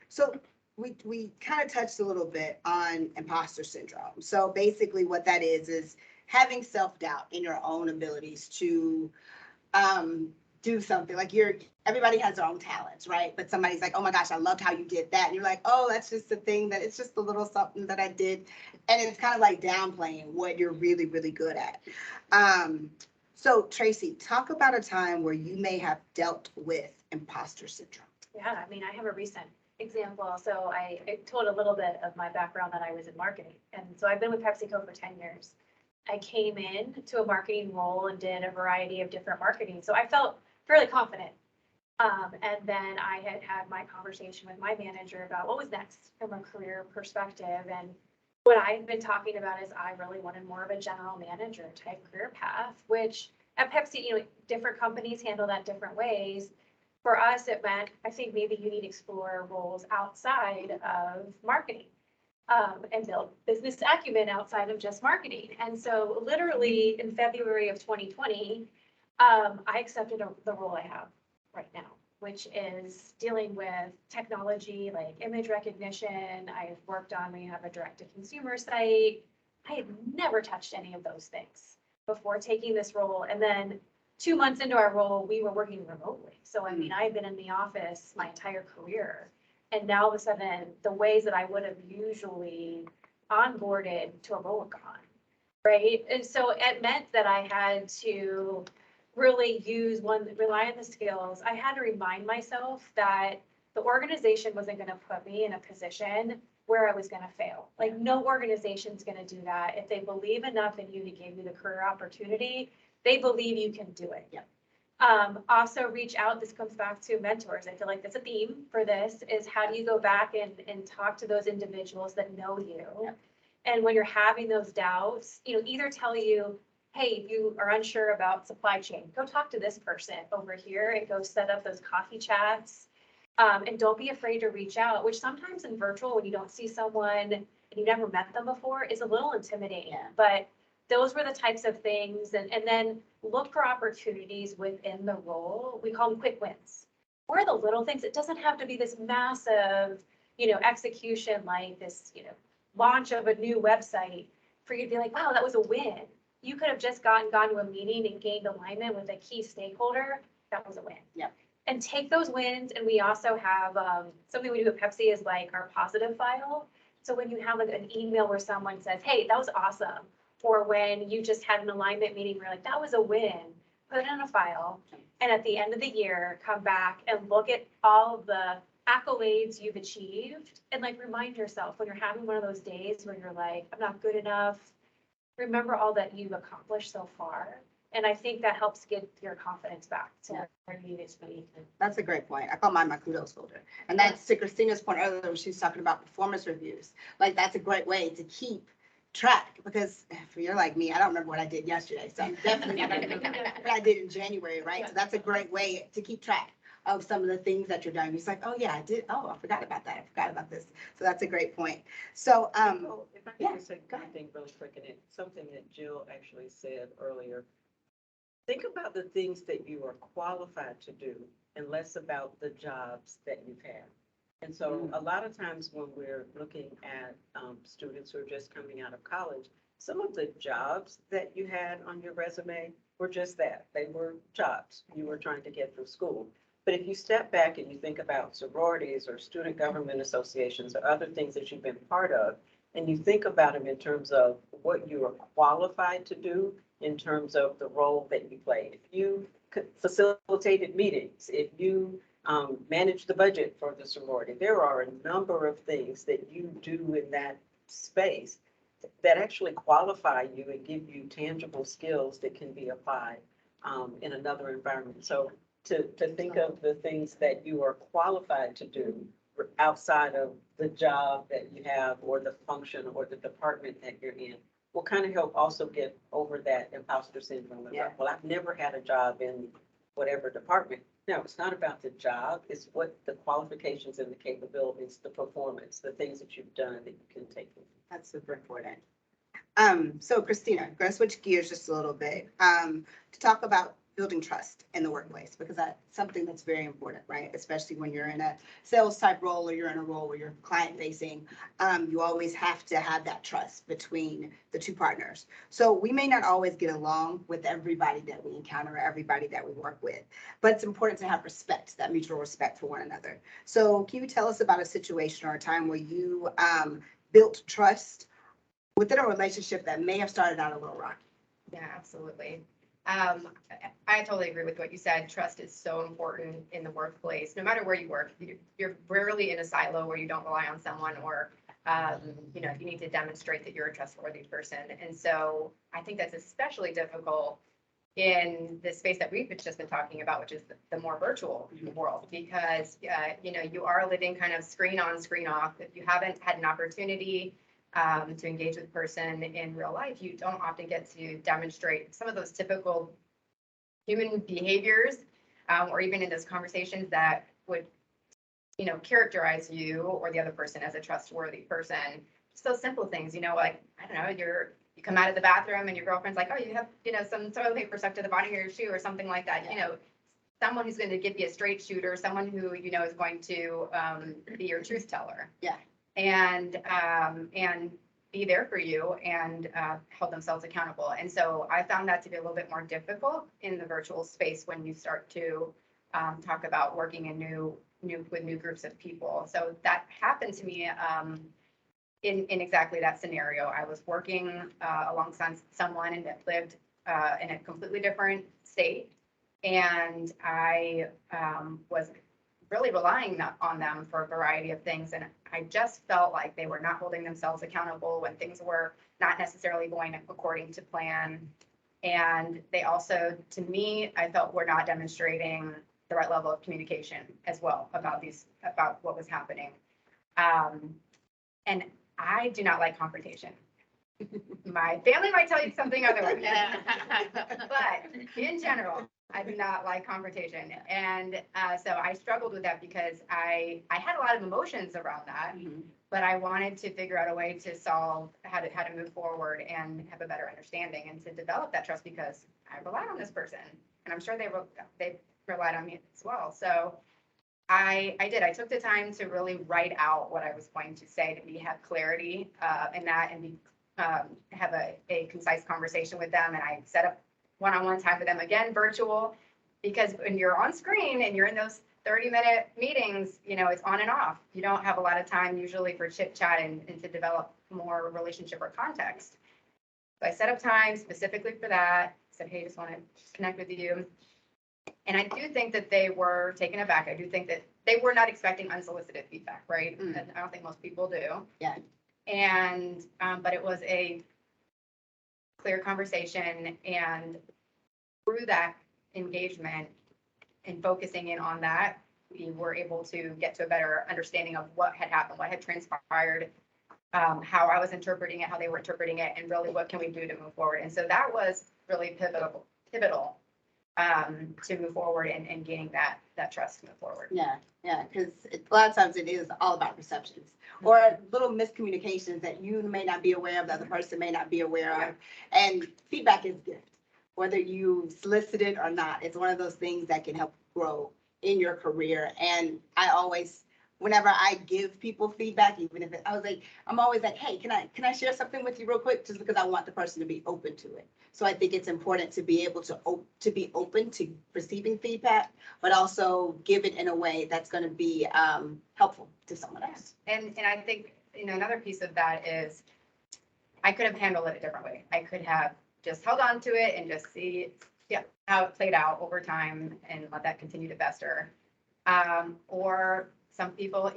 So we kind of touched a little bit on imposter syndrome. So basically what that is having self-doubt in your own abilities to do something. Like everybody has their own talents, right? But somebody's like, oh my gosh, I loved how you did that. And you're like, oh, that's just the thing, that it's just a little something that I did. And it's kind of like downplaying what you're really, really good at. So Tracy, talk about a time where you may have dealt with imposter syndrome. Yeah, I mean, I have a recent example. So I told a little bit of my background, that I was in marketing. And so I've been with PepsiCo for 10 years. I came in to a marketing role and did a variety of different marketing. So I felt fairly confident. And then I had my conversation with my manager about what was next from a career perspective. And what I've been talking about is I really wanted more of a general manager type career path, which at Pepsi, different companies handle that different ways. For us, it meant, I think maybe you need to explore roles outside of marketing, and build business acumen outside of just marketing. And so literally in February of 2020, I accepted the role I have right now, which is dealing with technology like image recognition. I've worked on, we have a direct to consumer site. I had never touched any of those things before taking this role. And then 2 months into our role, we were working remotely. So I mean, I've been in the office my entire career. And now all of a sudden, the ways that I would have usually onboarded to a role are gone, right? And so it meant that I had to really rely on the skills. I had to remind myself that the organization wasn't gonna put me in a position where I was gonna fail. Like, no organization's gonna do that. If they believe enough in you to give you the career opportunity, they believe you can do it. Yeah. Also reach out, this comes back to mentors. I feel like that's a theme for this, is how do you go back and talk to those individuals that know you? Yeah. And when you're having those doubts, either tell you, hey, if you are unsure about supply chain, go talk to this person over here and go set up those coffee chats. And don't be afraid to reach out, which sometimes in virtual, when you don't see someone and you never met them before, is a little intimidating. Yeah. But those were the types of things. And then look for opportunities within the role. We call them quick wins. What are the little things? It doesn't have to be this massive, execution like this, launch of a new website for you to be like, wow, that was a win. You could have just gone to a meeting and gained alignment with a key stakeholder. That was a win. Yep. And take those wins. And we also have something we do at Pepsi is like our positive file. So when you have like an email where someone says, hey, that was awesome. Or when you just had an alignment meeting where like, that was a win, put it in a file. And at the end of the year, come back and look at all of the accolades you've achieved and like remind yourself when you're having one of those days where you're like, I'm not good enough. Remember all that you've accomplished so far. And I think that helps get your confidence back to where you need to be. That's a great point. I call mine my kudos folder. And that's to Christina's point earlier when she was talking about performance reviews. Like, that's a great way to keep track, because if you're like me, I don't remember what I did yesterday. So I'm definitely not gonna remember what I did in January, right? So that's a great way to keep track of some of the things that you're doing. It's like, oh yeah, I did. Oh, I forgot about that. I forgot about this. So that's a great point. So, If I yeah, could just say go one ahead. thing really quick, and it's something that Jill actually said earlier. Think about the things that you are qualified to do and less about the jobs that you've had. And so a lot of times when we're looking at students who are just coming out of college, some of the jobs that you had on your resume were just that. They were jobs you were trying to get through school. But if you step back and you think about sororities or student government associations or other things that you've been part of, and you think about them in terms of what you are qualified to do, in terms of the role that you played. If you facilitated meetings, if you managed the budget for the sorority, there are a number of things that you do in that space that actually qualify you and give you tangible skills that can be applied in another environment. So to think of the things that you are qualified to do outside of the job that you have or the function or the department that you're in will kind of help also get over that imposter syndrome. Yeah. Well, I've never had a job in whatever department. No, it's not about the job. It's what the qualifications and the capabilities, the performance, the things that you've done that you can take. That's super important. So Christina, I'm going to switch gears just a little bit to talk about building trust in the workplace, because that's something that's very important, right? Especially when you're in a sales type role or you're in a role where you're client facing, you always have to have that trust between the two partners. So we may not always get along with everybody that we encounter, or everybody that we work with, but it's important to have respect, that mutual respect for one another. So can you tell us about a situation or a time where you built trust within a relationship that may have started out a little rocky? Yeah, absolutely. I totally agree with what you said. Trust is so important in the workplace, no matter where you work. You're rarely in a silo where you don't rely on someone or, you need to demonstrate that you're a trustworthy person. And so I think that's especially difficult in the space that we've just been talking about, which is the more virtual world, because, you are living kind of screen on, screen off. If you haven't had an opportunity to engage with a person in real life, you don't often get to demonstrate some of those typical human behaviors, or even in those conversations that would, characterize you or the other person as a trustworthy person. Just those simple things, like, I don't know, you come out of the bathroom and your girlfriend's like, oh, you have, some toilet paper stuck to the bottom of your shoe or something like that. Someone who's going to give you a straight shooter, someone who, is going to be your truth teller. Yeah. And be there for you and hold themselves accountable. And so I found that to be a little bit more difficult in the virtual space when you start to talk about working in with new groups of people. So that happened to me in exactly that scenario. I was working alongside someone and that lived in a completely different state. And I was really relying on them for a variety of things. And I just felt like they were not holding themselves accountable when things were not necessarily going according to plan. And they also, to me, I felt were not demonstrating the right level of communication as well about what was happening. And I do not like confrontation. My family might tell you something otherwise. But in general, I do not like confrontation. And so I struggled with that because I had a lot of emotions around that, but I wanted to figure out a way to solve how to move forward and have a better understanding and to develop that trust because I relied on this person. And I'm sure they relied on me as well. So I did. I took the time to really write out what I was going to say to have clarity in that and have a concise conversation with them. And I set up one-on-one time with them, again, virtual, because when you're on screen and you're in those 30-minute meetings, it's on and off. You don't have a lot of time usually for chit chat and to develop more relationship or context. So I set up time specifically for that. Said, hey, just want to connect with you. And I do think that they were taken aback. I do think that they were not expecting unsolicited feedback, right? And I don't think most people do. Yeah. And, but it was a clear conversation, and through that engagement and focusing in on that, we were able to get to a better understanding of what had happened, what had transpired, how I was interpreting it, how they were interpreting it, and really what can we do to move forward. And so that was really pivotal to move forward and gaining that trust to move forward. Yeah, because a lot of times it is all about perceptions or little miscommunications that you may not be aware of, the other person may not be aware of. And feedback is good, whether you solicit it or not. It's one of those things that can help grow in your career. And I always, whenever I give people feedback, even if I'm always like, hey, can I share something with you real quick? Just because I want the person to be open to it. So I think it's important to be able to be open to receiving feedback, but also give it in a way that's going to be helpful to someone else. And I think, another piece of that is I could have handled it a different way. I could have just held on to it and just see how it played out over time and let that continue to fester. Or some people,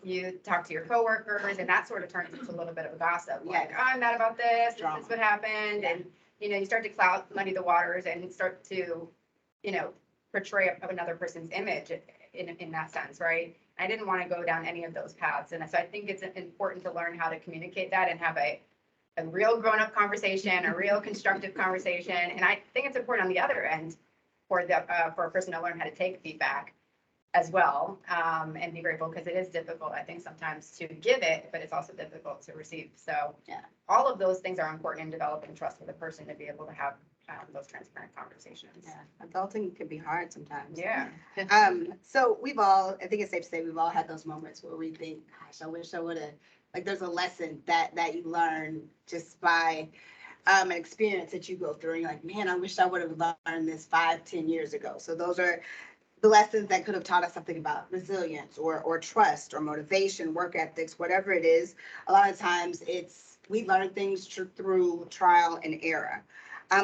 you talk to your coworkers and that sort of turns into a little bit of a gossip. Like, oh, I'm mad about this. This is what happened. And, you start to muddy the waters and start to, portray another person's image in that sense, right? I didn't want to go down any of those paths. And so I think it's important to learn how to communicate that and have a real grown-up conversation, a real constructive conversation. And I think it's important on the other end for a person to learn how to take feedback as well, and be grateful, because it is difficult, I think, sometimes to give it, but it's also difficult to receive. So all of those things are important in developing trust with a person to be able to have those transparent conversations. Yeah, adulting can be hard sometimes. Yeah. So I think it's safe to say we've all had those moments where we think, gosh, I wish I would have, like there's a lesson that you learn just by an experience that you go through. And you're like, man, I wish I would have learned this 5-10 years ago. So those are the lessons that could have taught us something about resilience or trust or motivation, work ethics, whatever it is. A lot of times we learn things through trial and error.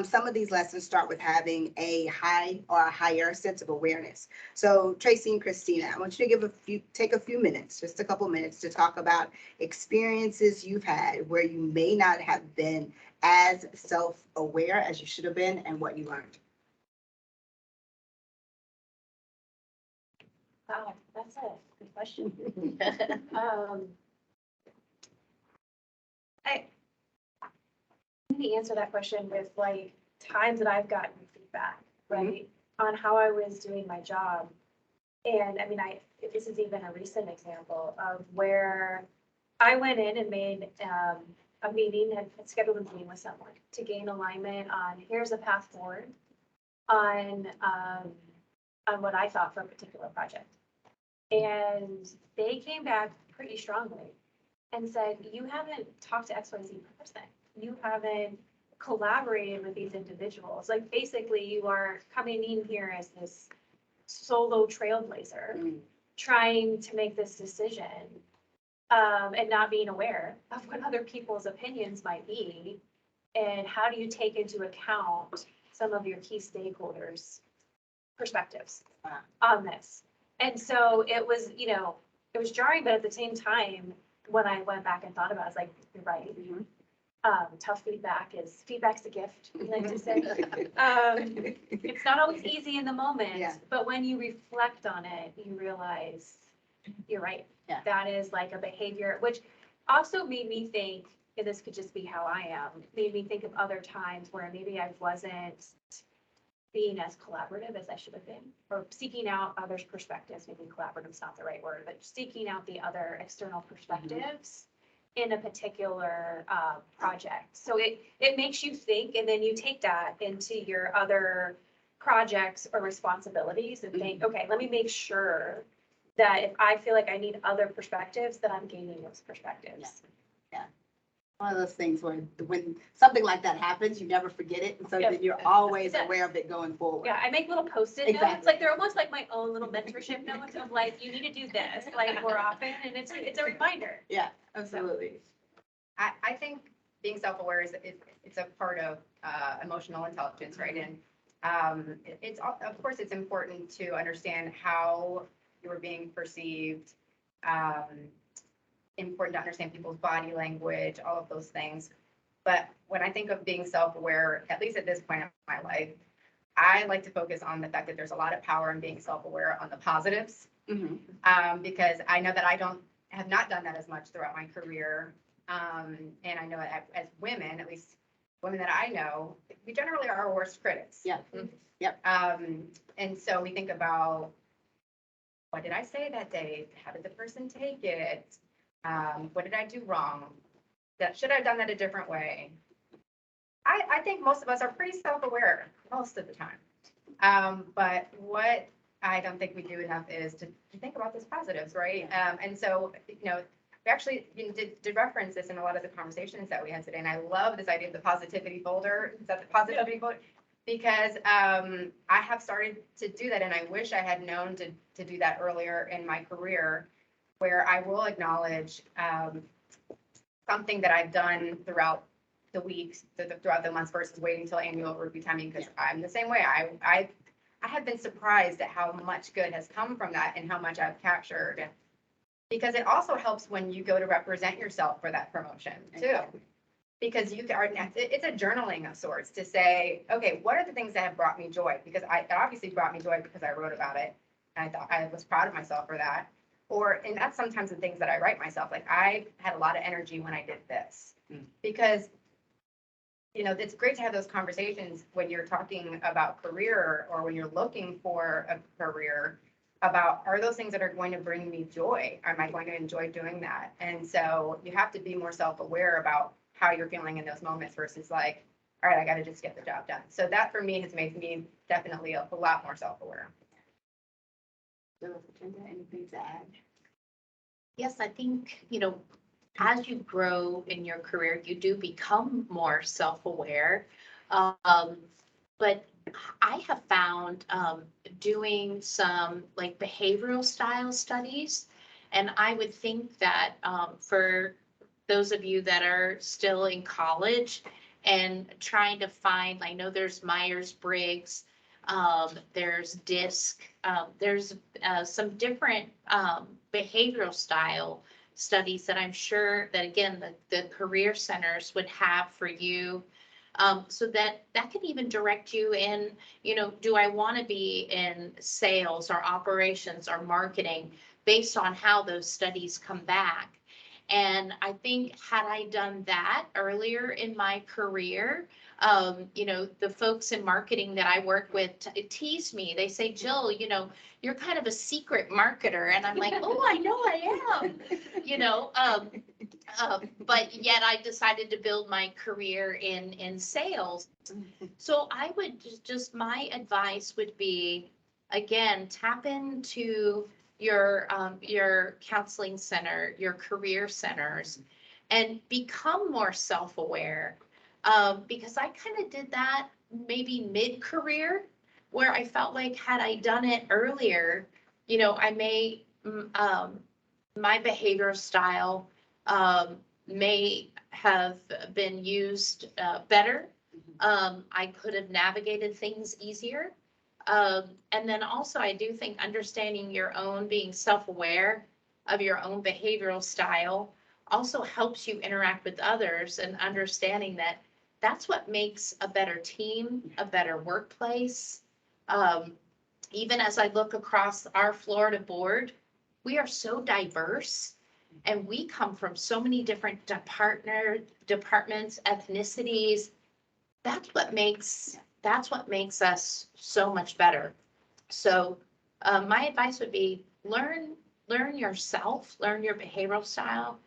Some of these lessons start with having a higher sense of awareness. So Tracy and Christina, I want you to take a few minutes, just a couple minutes, to talk about experiences you've had where you may not have been as self-aware as you should have been and what you learned. Wow, that's a good question. I maybe answer that question with like times that I've gotten feedback, right, on how I was doing my job. And I mean, this is even a recent example of where I went in and made a meeting and scheduled a meeting with someone to gain alignment on here's a path forward on what I thought for a particular project. And they came back pretty strongly and said, you haven't talked to XYZ person. You haven't collaborated with these individuals. Like basically you are coming in here as this solo trailblazer, trying to make this decision, and not being aware of what other people's opinions might be. And how do you take into account some of your key stakeholders' perspectives on this? And so it was, it was jarring, but at the same time, when I went back and thought about it, I was like, you're right. Tough feedback's a gift, we like to say. It's not always easy in the moment, Yeah. but when you reflect on it, you realize you're right. Yeah. That is like a behavior, which also made me think, and this could just be how I am, made me think of other times where maybe I wasn't being as collaborative as I should have been, or seeking out others' perspectives. Maybe collaborative is not the right word, but seeking out the other external perspectives in a particular project. So it makes you think, and then you take that into your other projects or responsibilities and think, okay, let me make sure that if I feel like I need other perspectives, that I'm gaining those perspectives. One of those things where when something like that happens, you never forget it. And so Yeah. then you're always Yeah. aware of it going forward. Yeah, I make little Post-it notes, Exactly. like they're almost like my own little mentorship notes of like, you need to do this, like more often, and it's a reminder. Yeah, absolutely. I think being self-aware it's a part of emotional intelligence, right? And it's of course it's important to understand how you're being perceived. Important to understand people's body language, all of those things. But when I think of being self-aware, at least at this point in my life, I like to focus on the fact that there's a lot of power in being self-aware on the positives, because I know that I have not done that as much throughout my career. And I know as women, at least women that I know, we generally are our worst critics. Yeah. Yep. And so we think about, what did I say that day? How did the person take it? What did I do wrong? Should I have done that a different way? I think most of us are pretty self-aware most of the time. But what I don't think we do enough is to think about those positives, right? And so, we actually did reference this in a lot of the conversations that we had today. And I love this idea of the positivity folder. Is that the positivity folder? Because I have started to do that, and I wish I had known to do that earlier in my career, where I will acknowledge something that I've done throughout the weeks, throughout the months versus waiting till annual review timing, because I'm the same way. I have been surprised at how much good has come from that and how much I've captured, because it also helps when you go to represent yourself for that promotion too. Because it's a journaling of sorts to say, okay, what are the things that have brought me joy? Because it obviously brought me joy because I wrote about it. And I thought I was proud of myself for that. And that's sometimes the things that I write myself. Like, I had a lot of energy when I did this, because, it's great to have those conversations when you're talking about career, or when you're looking for a career, about, are those things that are going to bring me joy? Am I going to enjoy doing that? And so you have to be more self-aware about how you're feeling in those moments versus like, all right, I got to just get the job done. So that for me has made me definitely a lot more self-aware. Anything to add? Yes, I think, as you grow in your career, you do become more self-aware. But I have found doing some like behavioral style studies, and I would think that for those of you that are still in college and trying to find, I know there's Myers-Briggs, there's DISC, there's some different behavioral style studies that I'm sure that, again, the career centers would have for you. So that can even direct you in, do I want to be in sales or operations or marketing based on how those studies come back. And I think had I done that earlier in my career, the folks in marketing that I work with tease me. They say, Jill, you're kind of a secret marketer. And I'm like, oh, I know I am, but yet I decided to build my career in sales. So I would my advice would be, again, tap into, your counseling center, your career centers, and become more self-aware. Because I kind of did that maybe mid-career, where I felt like had I done it earlier, I may, my behavioral style may have been used better. I could have navigated things easier. And then also, I do think understanding your own, being self-aware of your own behavioral style also helps you interact with others, and understanding that that's what makes a better team, a better workplace. Even as I look across our Florida board, we are so diverse, and we come from so many different departments, ethnicities. That's what makes us so much better. So my advice would be learn yourself, learn your behavioral style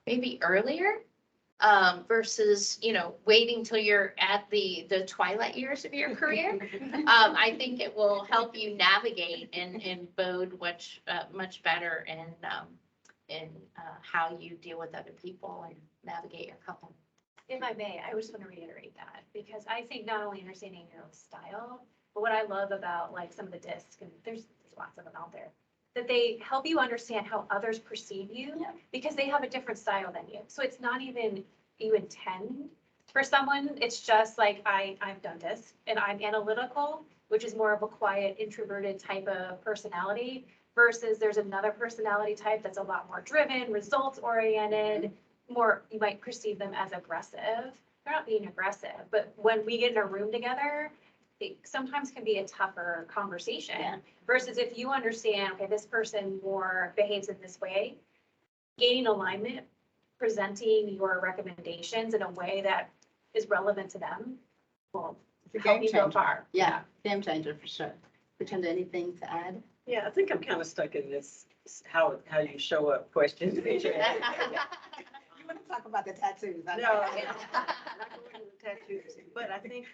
maybe earlier, versus, waiting till you're at the twilight years of your career. I think it will help you navigate and bode much better in how you deal with other people and navigate your company. If I may, I just want to reiterate that, because I think not only understanding your own style, but what I love about like some of the discs, and there's lots of them out there, that they help you understand how others perceive you, because they have a different style than you. So it's not even you intend for someone, it's just like I've done this and I'm analytical, which is more of a quiet, introverted type of personality, versus there's another personality type that's a lot more driven, results oriented, more, you might perceive them as aggressive. They're not being aggressive, but when we get in a room together, it sometimes can be a tougher conversation, versus if you understand, okay, this person more behaves in this way, gaining alignment, presenting your recommendations in a way that is relevant to them will It's a help game you go changer. far. Yeah, game changer for sure. Pretend anything to add? Yeah, I think I'm kind of stuck in this, how you show up question. You want to talk about the tattoos? I No, know. I'm not going to the tattoos, but I think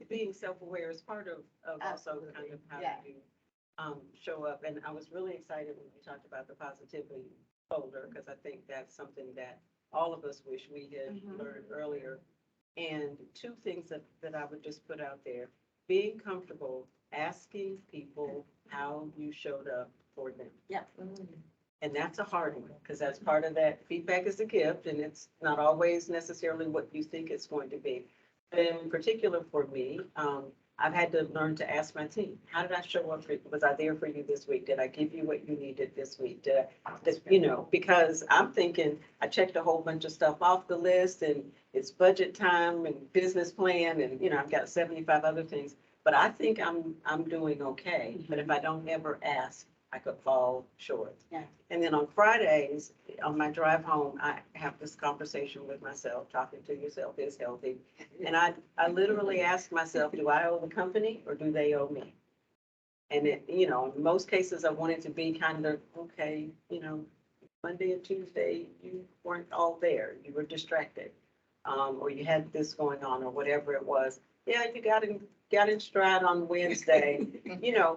being self-aware is part of also kind of how Yeah. you show up. And I was really excited when you talked about the positivity folder, because I think that's something that all of us wish we had learned earlier. And two things that I would just put out there: being comfortable asking people how you showed up for them. Yeah. And that's a hard one, because that's part of that feedback is a gift, and it's not always necessarily what you think it's going to be. In particular for me, I've had to learn to ask my team, how did I show up for you? Was I there for you this week? Did I give you what you needed this week? Because I'm thinking I checked a whole bunch of stuff off the list, and it's budget time and business plan, and, I've got 75 other things, but I think I'm doing okay. But if I don't ever ask, I could fall short. Yeah. And then on Fridays, on my drive home, I have this conversation with myself. Talking to yourself is healthy. And I literally ask myself, do I owe the company or do they owe me? And in most cases, I want it to be kind of, okay, Monday and Tuesday, you weren't all there. You were distracted. Or you had this going on or whatever it was. Yeah, you got in stride on Wednesday,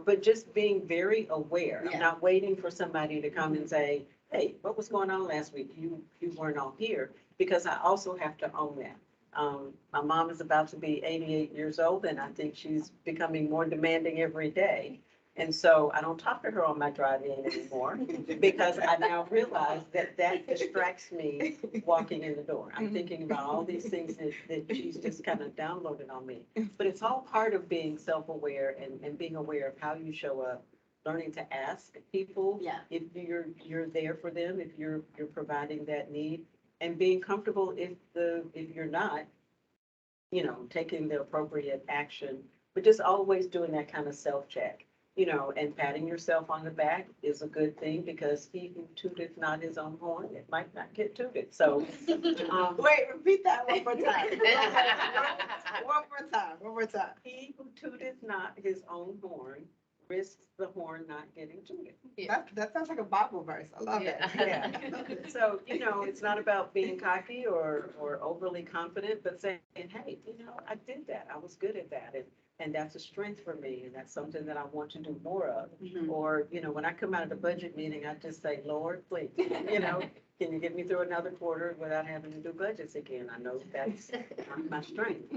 but just being very aware. Yeah. I'm not waiting for somebody to come and say, hey, what was going on last week? You weren't all here, because I also have to own that. My mom is about to be 88 years old, and I think she's becoming more demanding every day. And so I don't talk to her on my drive in anymore, because I now realize that distracts me walking in the door. I'm thinking about all these things that she's just kind of downloaded on me. But it's all part of being self-aware and being aware of how you show up, learning to ask people Yeah. if you're there for them, if you're providing that need, and being comfortable if you're not, taking the appropriate action, but just always doing that kind of self-check. And patting yourself on the back is a good thing, because he who tooteth not his own horn, it might not get tooted. So, Wait, repeat that one more time. One more time. he who tooteth not his own horn risks the horn not getting tooted. That sounds like a Bible verse. I love it. Yeah. So, it's not about being cocky or overly confident, but saying, hey, I did that. I was good at that. And that's a strength for me, and that's something that I want to do more of. Mhm. Or, when I come out of the budget meeting, I just say, Lord, please, can you get me through another quarter without having to do budgets again? I know that's not my strength.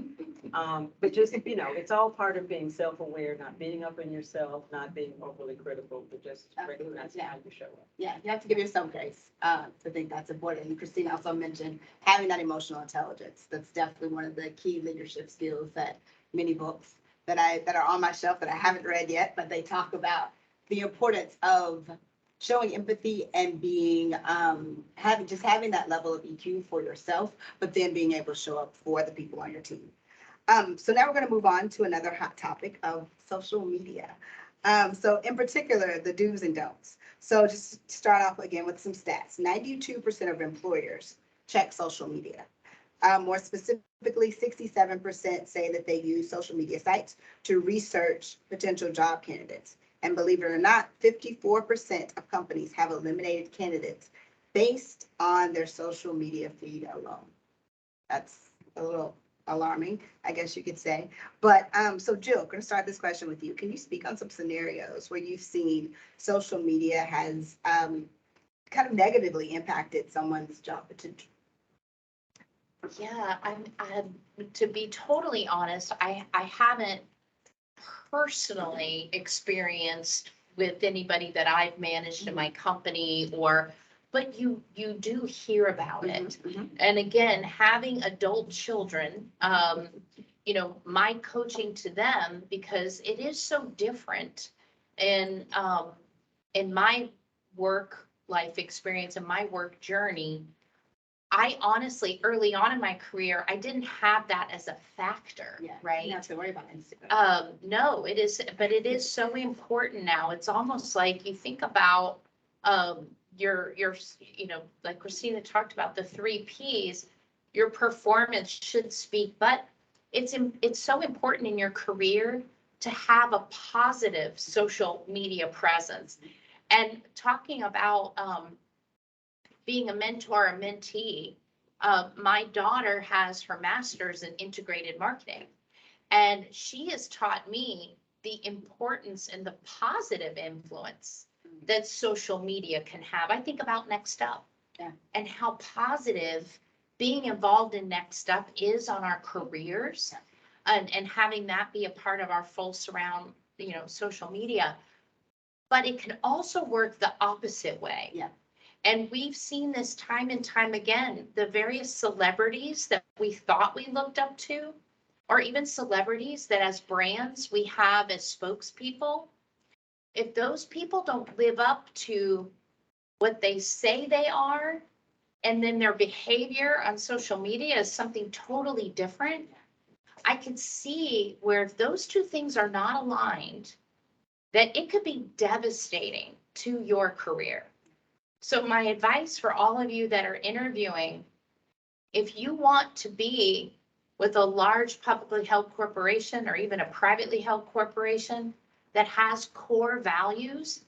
But just, it's all part of being self-aware, not beating up on yourself, not being overly critical, but just recognizing how you show up. Yeah, you have to give yourself grace. I think that's important. And Christine also mentioned having that emotional intelligence. That's definitely one of the key leadership skills that many books that are on my shelf that I haven't read yet, but they talk about the importance of showing empathy and being having that level of EQ for yourself, but then being able to show up for the people on your team. So now we're going to move on to another hot topic of social media. So in particular, the do's and don'ts. So just to start off again with some stats, 92% of employers check social media. More specifically, 67% say that they use social media sites to research potential job candidates. And believe it or not, 54% of companies have eliminated candidates based on their social media feed alone. That's a little alarming, I guess you could say. But so Jill, going to start this question with you. Can you speak on some scenarios where you've seen social media has kind of negatively impacted someone's job potential? Yeah, to be totally honest, I haven't personally experienced with anybody that I've managed in my company but you do hear about it. And again, having adult children, my coaching to them, because it is so different in my work life experience and my work journey. I honestly, early on in my career, I didn't have that as a factor, right? You don't have to worry about Instagram. No, it is, but it is so important now. It's almost like you think about your like Christina talked about, the 3 Ps, your performance should speak, but it's so important in your career to have a positive social media presence. And talking about being a mentor, a mentee, my daughter has her master's in integrated marketing, and she has taught me the importance and the positive influence that social media can have. I think about Next Up and how positive being involved in Next Up is on our careers, and having that be a part of our full surround, social media. But it can also work the opposite way. Yeah. And we've seen this time and time again, the various celebrities that we thought we looked up to, or even celebrities that as brands we have as spokespeople, if those people don't live up to what they say they are, and then their behavior on social media is something totally different, I can see where if those two things are not aligned, that it could be devastating to your career. So my advice for all of you that are interviewing, if you want to be with a large publicly held corporation or even a privately held corporation that has core values,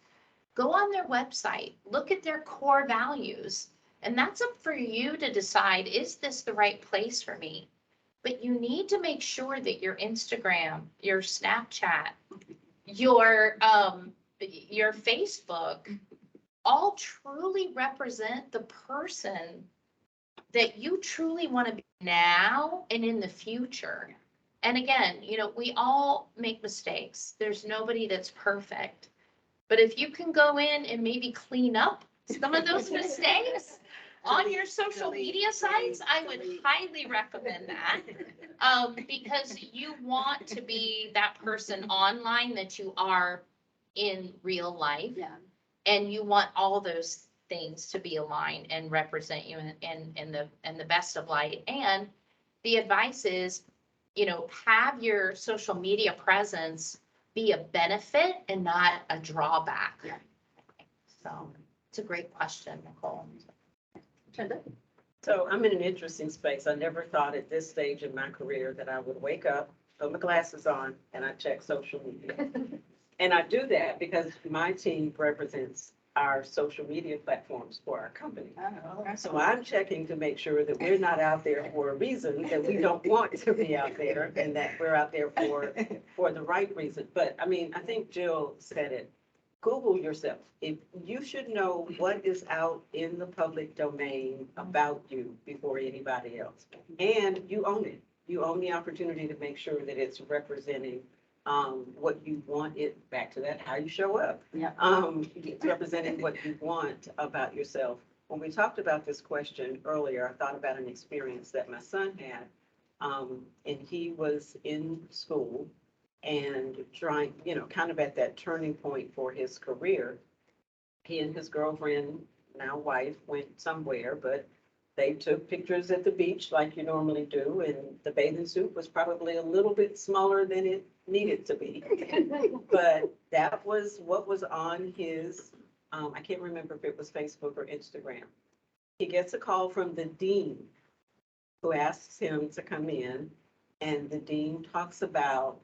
go on their website, look at their core values, and that's up for you to decide, is this the right place for me? But you need to make sure that your Instagram, your Snapchat, your Facebook, all truly represent the person that you truly want to be now and in the future. And again, we all make mistakes. There's nobody that's perfect. But if you can go in and maybe clean up some of those mistakes on your social media sites, I would highly recommend that. Because you want to be that person online that you are in real life. Yeah. And you want all those things to be aligned and represent you in the best of light. And the advice is, have your social media presence be a benefit and not a drawback. Yeah. So it's a great question, Nicole. So I'm in an interesting space. I never thought at this stage in my career that I would wake up, put my glasses on, and I check social media. And I do that because my team represents our social media platforms for our company. Oh, okay. So I'm checking to make sure that we're not out there for a reason that we don't want to be out there, and that we're out there for the right reason. But I mean, I think Jill said it. Google yourself. If you should know what is out in the public domain about you before anybody else. And you own it. You own the opportunity to make sure that it's representing what you want it, back to that, how you show up. Yeah. It's representing what you want about yourself. When we talked about this question earlier, I thought about an experience that my son had. And he was in school and trying, kind of at that turning point for his career. He and his girlfriend, now wife, went somewhere, but they took pictures at the beach like you normally do, and the bathing suit was probably a little bit smaller than it needed to be. But that was what was on his, I can't remember if it was Facebook or Instagram. He gets a call from the dean who asks him to come in, and the dean talks about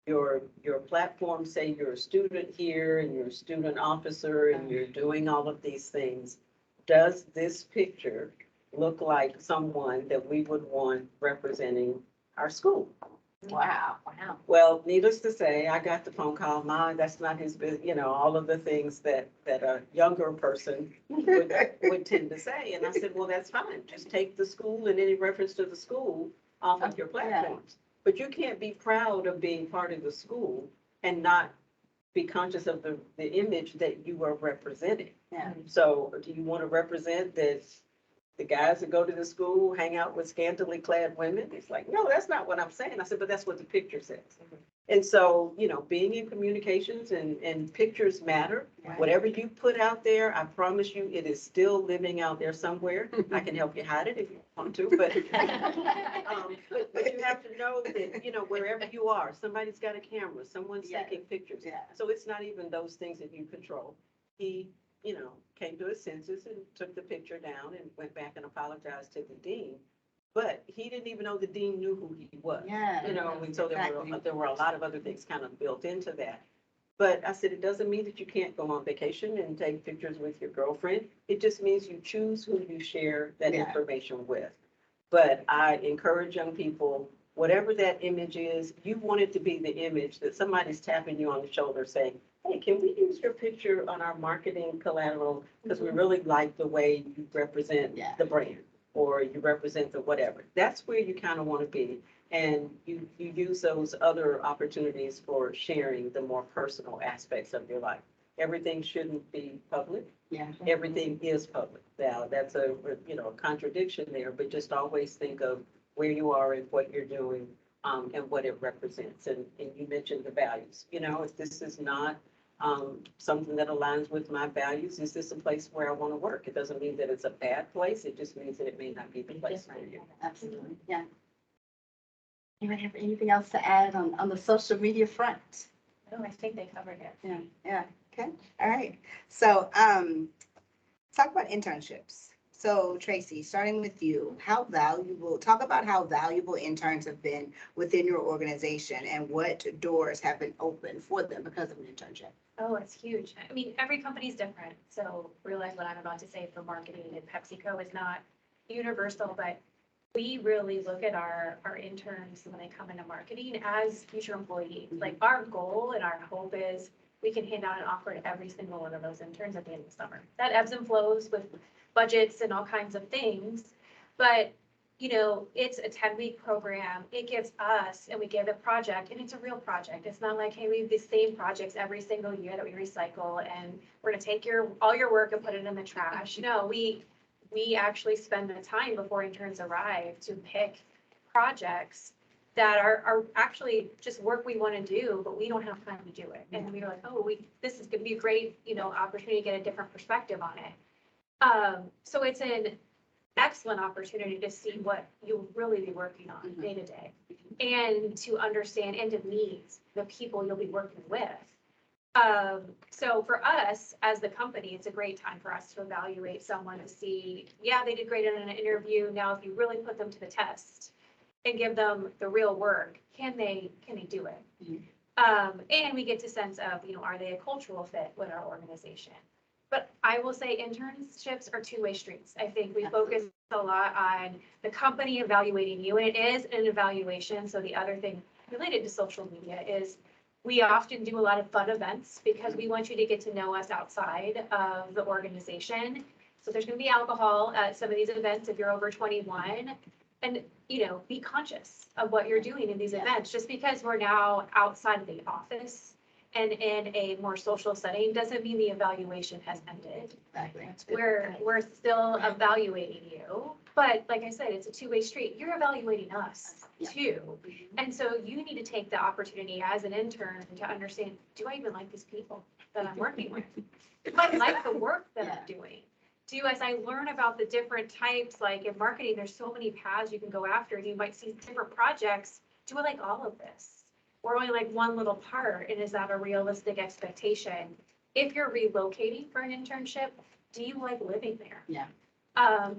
your platform, say you're a student here and you're a student officer and you're doing all of these things. Does this picture look like someone that we would want representing our school? Wow. Wow. Well, needless to say, I got the phone call, Ma, that's not his business, all of the things that a younger person would tend to say. And I said, well, that's fine. Just take the school and any reference to the school off of your platforms. But you can't be proud of being part of the school and not be conscious of the image that you are representing. Yeah. So do you want to represent that the guys that go to the school hang out with scantily clad women? It's like, no, that's not what I'm saying. I said, but that's what the picture says. And so, being in communications and pictures matter. Right. Whatever you put out there, I promise you, it is still living out there somewhere. I can help you hide it if you want to, but you have to know that, wherever you are, somebody's got a camera, someone's Yeah. taking pictures. Yeah. So it's not even those things that you control. He, came to his senses and took the picture down and went back and apologized to the dean. But he didn't even know the dean knew who he was. Yeah. And so Exactly. there were a lot of other things kind of built into that. But I said, it doesn't mean that you can't go on vacation and take pictures with your girlfriend. It just means you choose who you share that Yeah. information with. But I encourage young people, whatever that image is, you want it to be the image that somebody's tapping you on the shoulder saying, hey, can we use your picture on our marketing collateral? Because we really like the way you represent Yeah. the brand, or you represent the whatever. That's where you kind of want to be. And you use those other opportunities for sharing the more personal aspects of your life. Everything shouldn't be public. Yeah. Everything is public. Now, that's a contradiction there, but just always think of where you are and what you're doing, and what it represents. And you mentioned the values. If this is not something that aligns with my values, is this a place where I want to work? It doesn't mean that it's a bad place. It just means that it may not be the place for you. Absolutely. Yeah. Anyone have anything else to add on the social media front? No, I think they covered it. Yeah. Yeah. Okay. All right. So, talk about internships. So Tracy, starting with you, talk about how valuable interns have been within your organization and what doors have been opened for them because of an internship. Oh, it's huge. I mean, every company's different. So realize what I'm about to say for marketing and PepsiCo is not universal, but we really look at our interns when they come into marketing as future employees. Like our goal and our hope is we can hand out an offer to every single one of those interns at the end of the summer. That ebbs and flows with budgets and all kinds of things. But, it's a 10-week program. It gives us, and we give a project, and it's a real project. It's not like, hey, we have the same projects every single year that we recycle, and we're gonna take all your work and put it in the trash. No, we actually spend the time before interns arrive to pick projects that are actually just work we want to do, but we don't have time to do it. And we were like, oh, this is going to be a great, opportunity to get a different perspective on it. So it's an excellent opportunity to see what you'll really be working on day to day, and to understand and to meet the people you'll be working with. So for us as the company, it's a great time for us to evaluate someone to see, yeah, they did great in an interview. Now, if you really put them to the test and give them the real work, can they do it? And we get to sense of, are they a cultural fit with our organization? But I will say internships are two-way streets. I think we focus a lot on the company evaluating you, and it is an evaluation. So the other thing related to social media is we often do a lot of fun events because we want you to get to know us outside of the organization. So there's going to be alcohol at some of these events if you're over 21. And, be conscious of what you're doing in these events. Just because we're now outside of the office and in a more social setting doesn't mean the evaluation has ended. Exactly. We're still evaluating you, but like I said, it's a two-way street. You're evaluating us Yeah. too. And so you need to take the opportunity as an intern to understand, do I even like these people that I'm working with? Do I like the work that I'm doing? As I learn about the different types, like in marketing, there's so many paths you can go after, and you might see different projects. Do I like all of this? Or only like one little part, and is that a realistic expectation? If you're relocating for an internship, do you like living there? Yeah.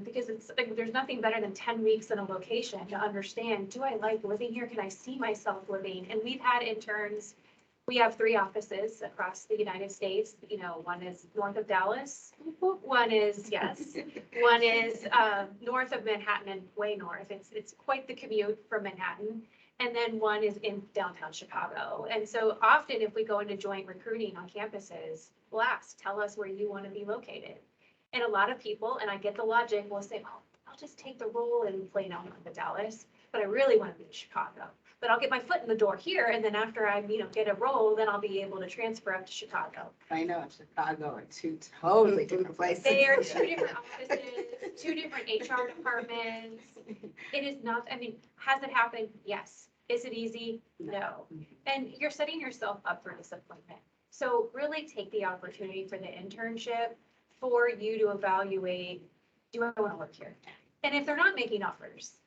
Because it's like, there's nothing better than 10 weeks in a location to understand, do I like living here? Can I see myself living? And we've had interns, we have 3 offices across the United States. One is north of Dallas. One is, yes, one is north of Manhattan and way north. It's quite the commute from Manhattan. And then one is in downtown Chicago. And so often if we go into joint recruiting on campuses, we'll ask, tell us where you want to be located. And a lot of people, and I get the logic, will say, oh, I'll just take the role in Plano, north of Dallas, but I really want to be in Chicago. But I'll get my foot in the door here, and then after I, get a role, then I'll be able to transfer up to Chicago. I know in Chicago are 2 totally different places. They are 2 different offices, 2 different HR departments. It is not, has it happened? Yes. Is it easy? No. And you're setting yourself up for disappointment. So really take the opportunity for the internship for you to evaluate, do I want to work here? And if they're not making offers,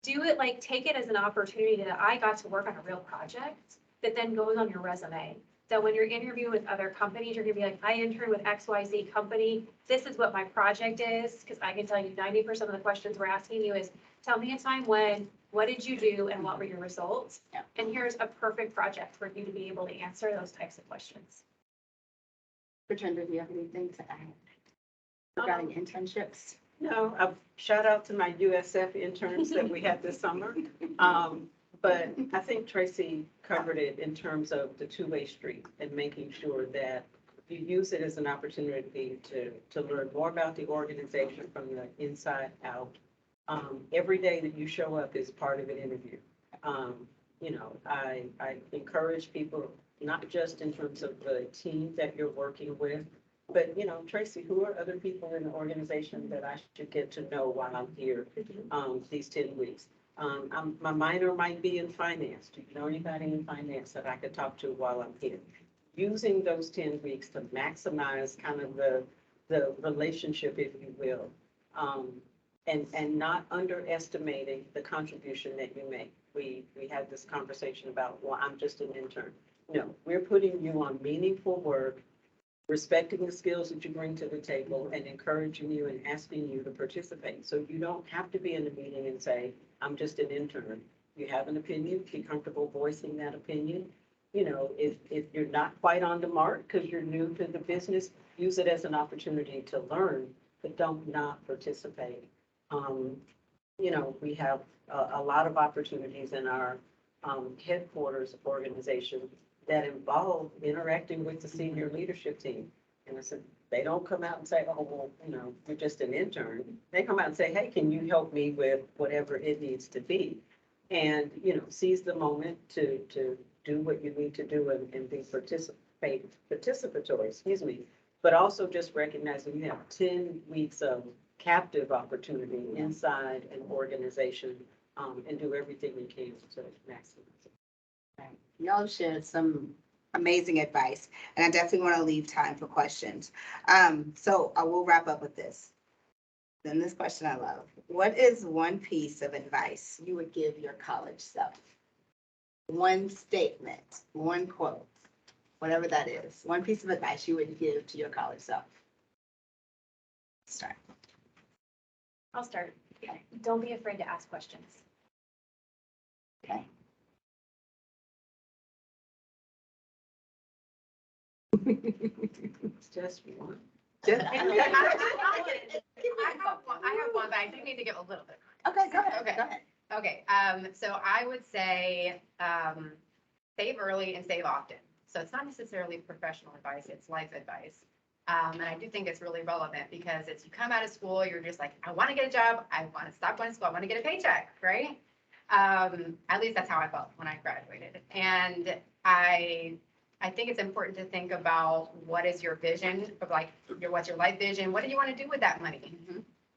take it as an opportunity that I got to work on a real project that then goes on your resume. So when you're interviewing with other companies, you're gonna be like, I interned with XYZ company. This is what my project is. Because I can tell you 90% of the questions we're asking you is, tell me a time when, what did you do, and what were your results? Yeah. And here's a perfect project for you to be able to answer those types of questions. Bertrand, do you have anything to add regarding internships? No, shout out to my USF interns that we had this summer. But I think Tracy covered it in terms of the two-way street and making sure that you use it as an opportunity to learn more about the organization from the inside out. Every day that you show up is part of an interview. I encourage people, not just in terms of the team that you're working with, but, Tracy, who are other people in the organization that I should get to know while I'm here, these 10 weeks? My minor might be in finance. Do you know anybody in finance that I could talk to while I'm here? Using those 10 weeks to maximize kind of the relationship, if you will, and not underestimating the contribution that you make. We had this conversation about, well, I'm just an intern. No, we're putting you on meaningful work, respecting the skills that you bring to the table, and encouraging you and asking you to participate. So you don't have to be in a meeting and say, I'm just an intern. You have an opinion, be comfortable voicing that opinion. If you're not quite on the mark because you're new to the business, use it as an opportunity to learn, but don't not participate. We have a lot of opportunities in our headquarters organization that involve interacting with the senior leadership team. And I said, they don't come out and say, oh, well, you're just an intern. They come out and say, hey, can you help me with whatever it needs to be? And, seize the moment to do what you need to do and be participatory, but also just recognizing you have 10 weeks of captive opportunity inside an organization, and do everything you can to maximize it. Right. Y'all shared some amazing advice, and I definitely want to leave time for questions. So I will wrap up with this. Then this question I love. What is one piece of advice you would give your college self? One statement, one quote, whatever that is. One piece of advice you would give to your college self. Start. I'll start. Okay. Don't be afraid to ask questions. Okay. It's just one. Just- I have one, but I do need to give a little bit. Okay, go ahead, Okay. go ahead. Okay, so I would say, save early and save often. So it's not necessarily professional advice, it's life advice. And I do think it's really relevant because it's, you come out of school, you're just like, I want to get a job, I want to stop going to school, I want to get a paycheck, right? At least that's how I felt when I graduated. And I think it's important to think about what is your vision of like, what's your life vision? What do you want to do with that money?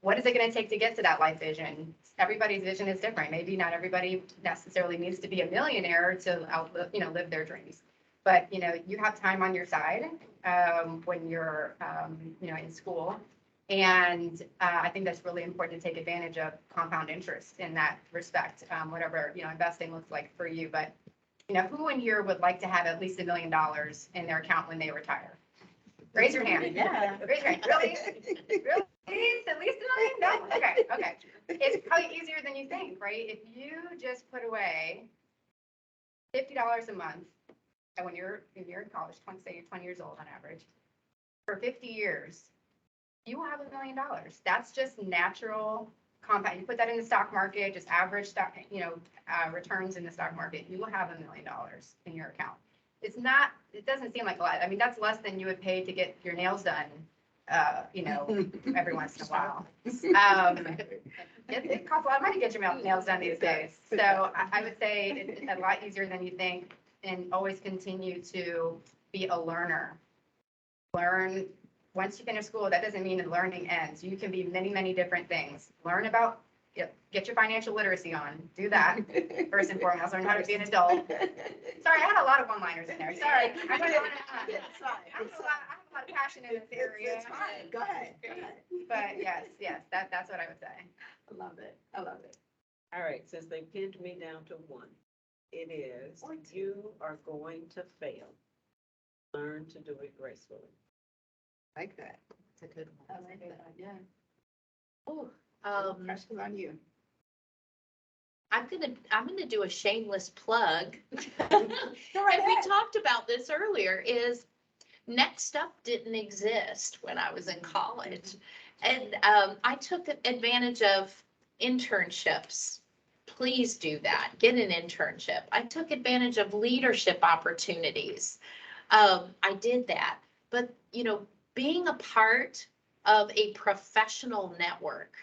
What is it going to take to get to that life vision? Everybody's vision is different. Maybe not everybody necessarily needs to be a millionaire to outlive, live their dreams. But, you have time on your side when you're, in school. And I think that's really important to take advantage of compound interest in that respect, whatever, investing looks like for you. But, who in here would like to have at least $1 million in their account when they retire? Raise your hand. Yeah. Raise your hand. Really? Really? At least $1 million? No? Okay. It's probably easier than you think, right? If you just put away $50 a month, and when you're in college, say you're 20 years old on average, for 50 years, you will have $1 million. That's just natural compound. You put that in the stock market, just average stock, returns in the stock market, you will have $1 million in your account. It doesn't seem like a lot. I mean, that's less than you would pay to get your nails done, every once in a while. It costs a lot of money to get your nails done these days. So I would say it's a lot easier than you think, and always continue to be a learner. Learn. Once you finish school, that doesn't mean the learning ends. You can be many, many different things. Learn about, get your financial literacy on. Do that first and foremost. Learn how to be an adult. Sorry, I had a lot of one-liners in there. Sorry. I have a lot of passion in this area. It's fine, go ahead. But yes, that's what I would say. I love it, I love it. All right, since they pinned me down to one, it is, you are going to fail. Learn to do it gracefully. Like that. It's a good one. I like that, yeah. Oh, Pressure on you. I'm gonna do a shameless plug. Go And right we ahead. talked about this earlier, is Next Up didn't exist when I was in college. And I took advantage of internships. Please do that. Get an internship. I took advantage of leadership opportunities. I did that. But, being a part of a professional network,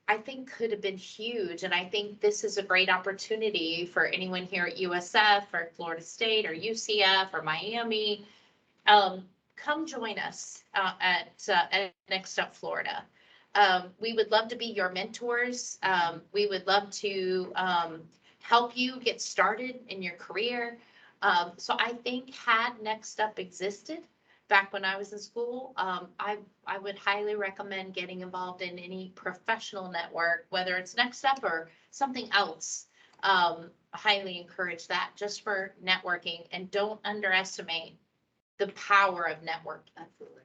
I think could have been huge. And I think this is a great opportunity for anyone here at USF or Florida State or UCF or Miami. Come join us at Next Up Florida. We would love to be your mentors. We would love to help you get started in your career. So I think had Next Up existed back when I was in school, I would highly recommend getting involved in any professional network, whether it's Next Up or something else. Highly encourage that just for networking, and don't underestimate the power of networking. Absolutely.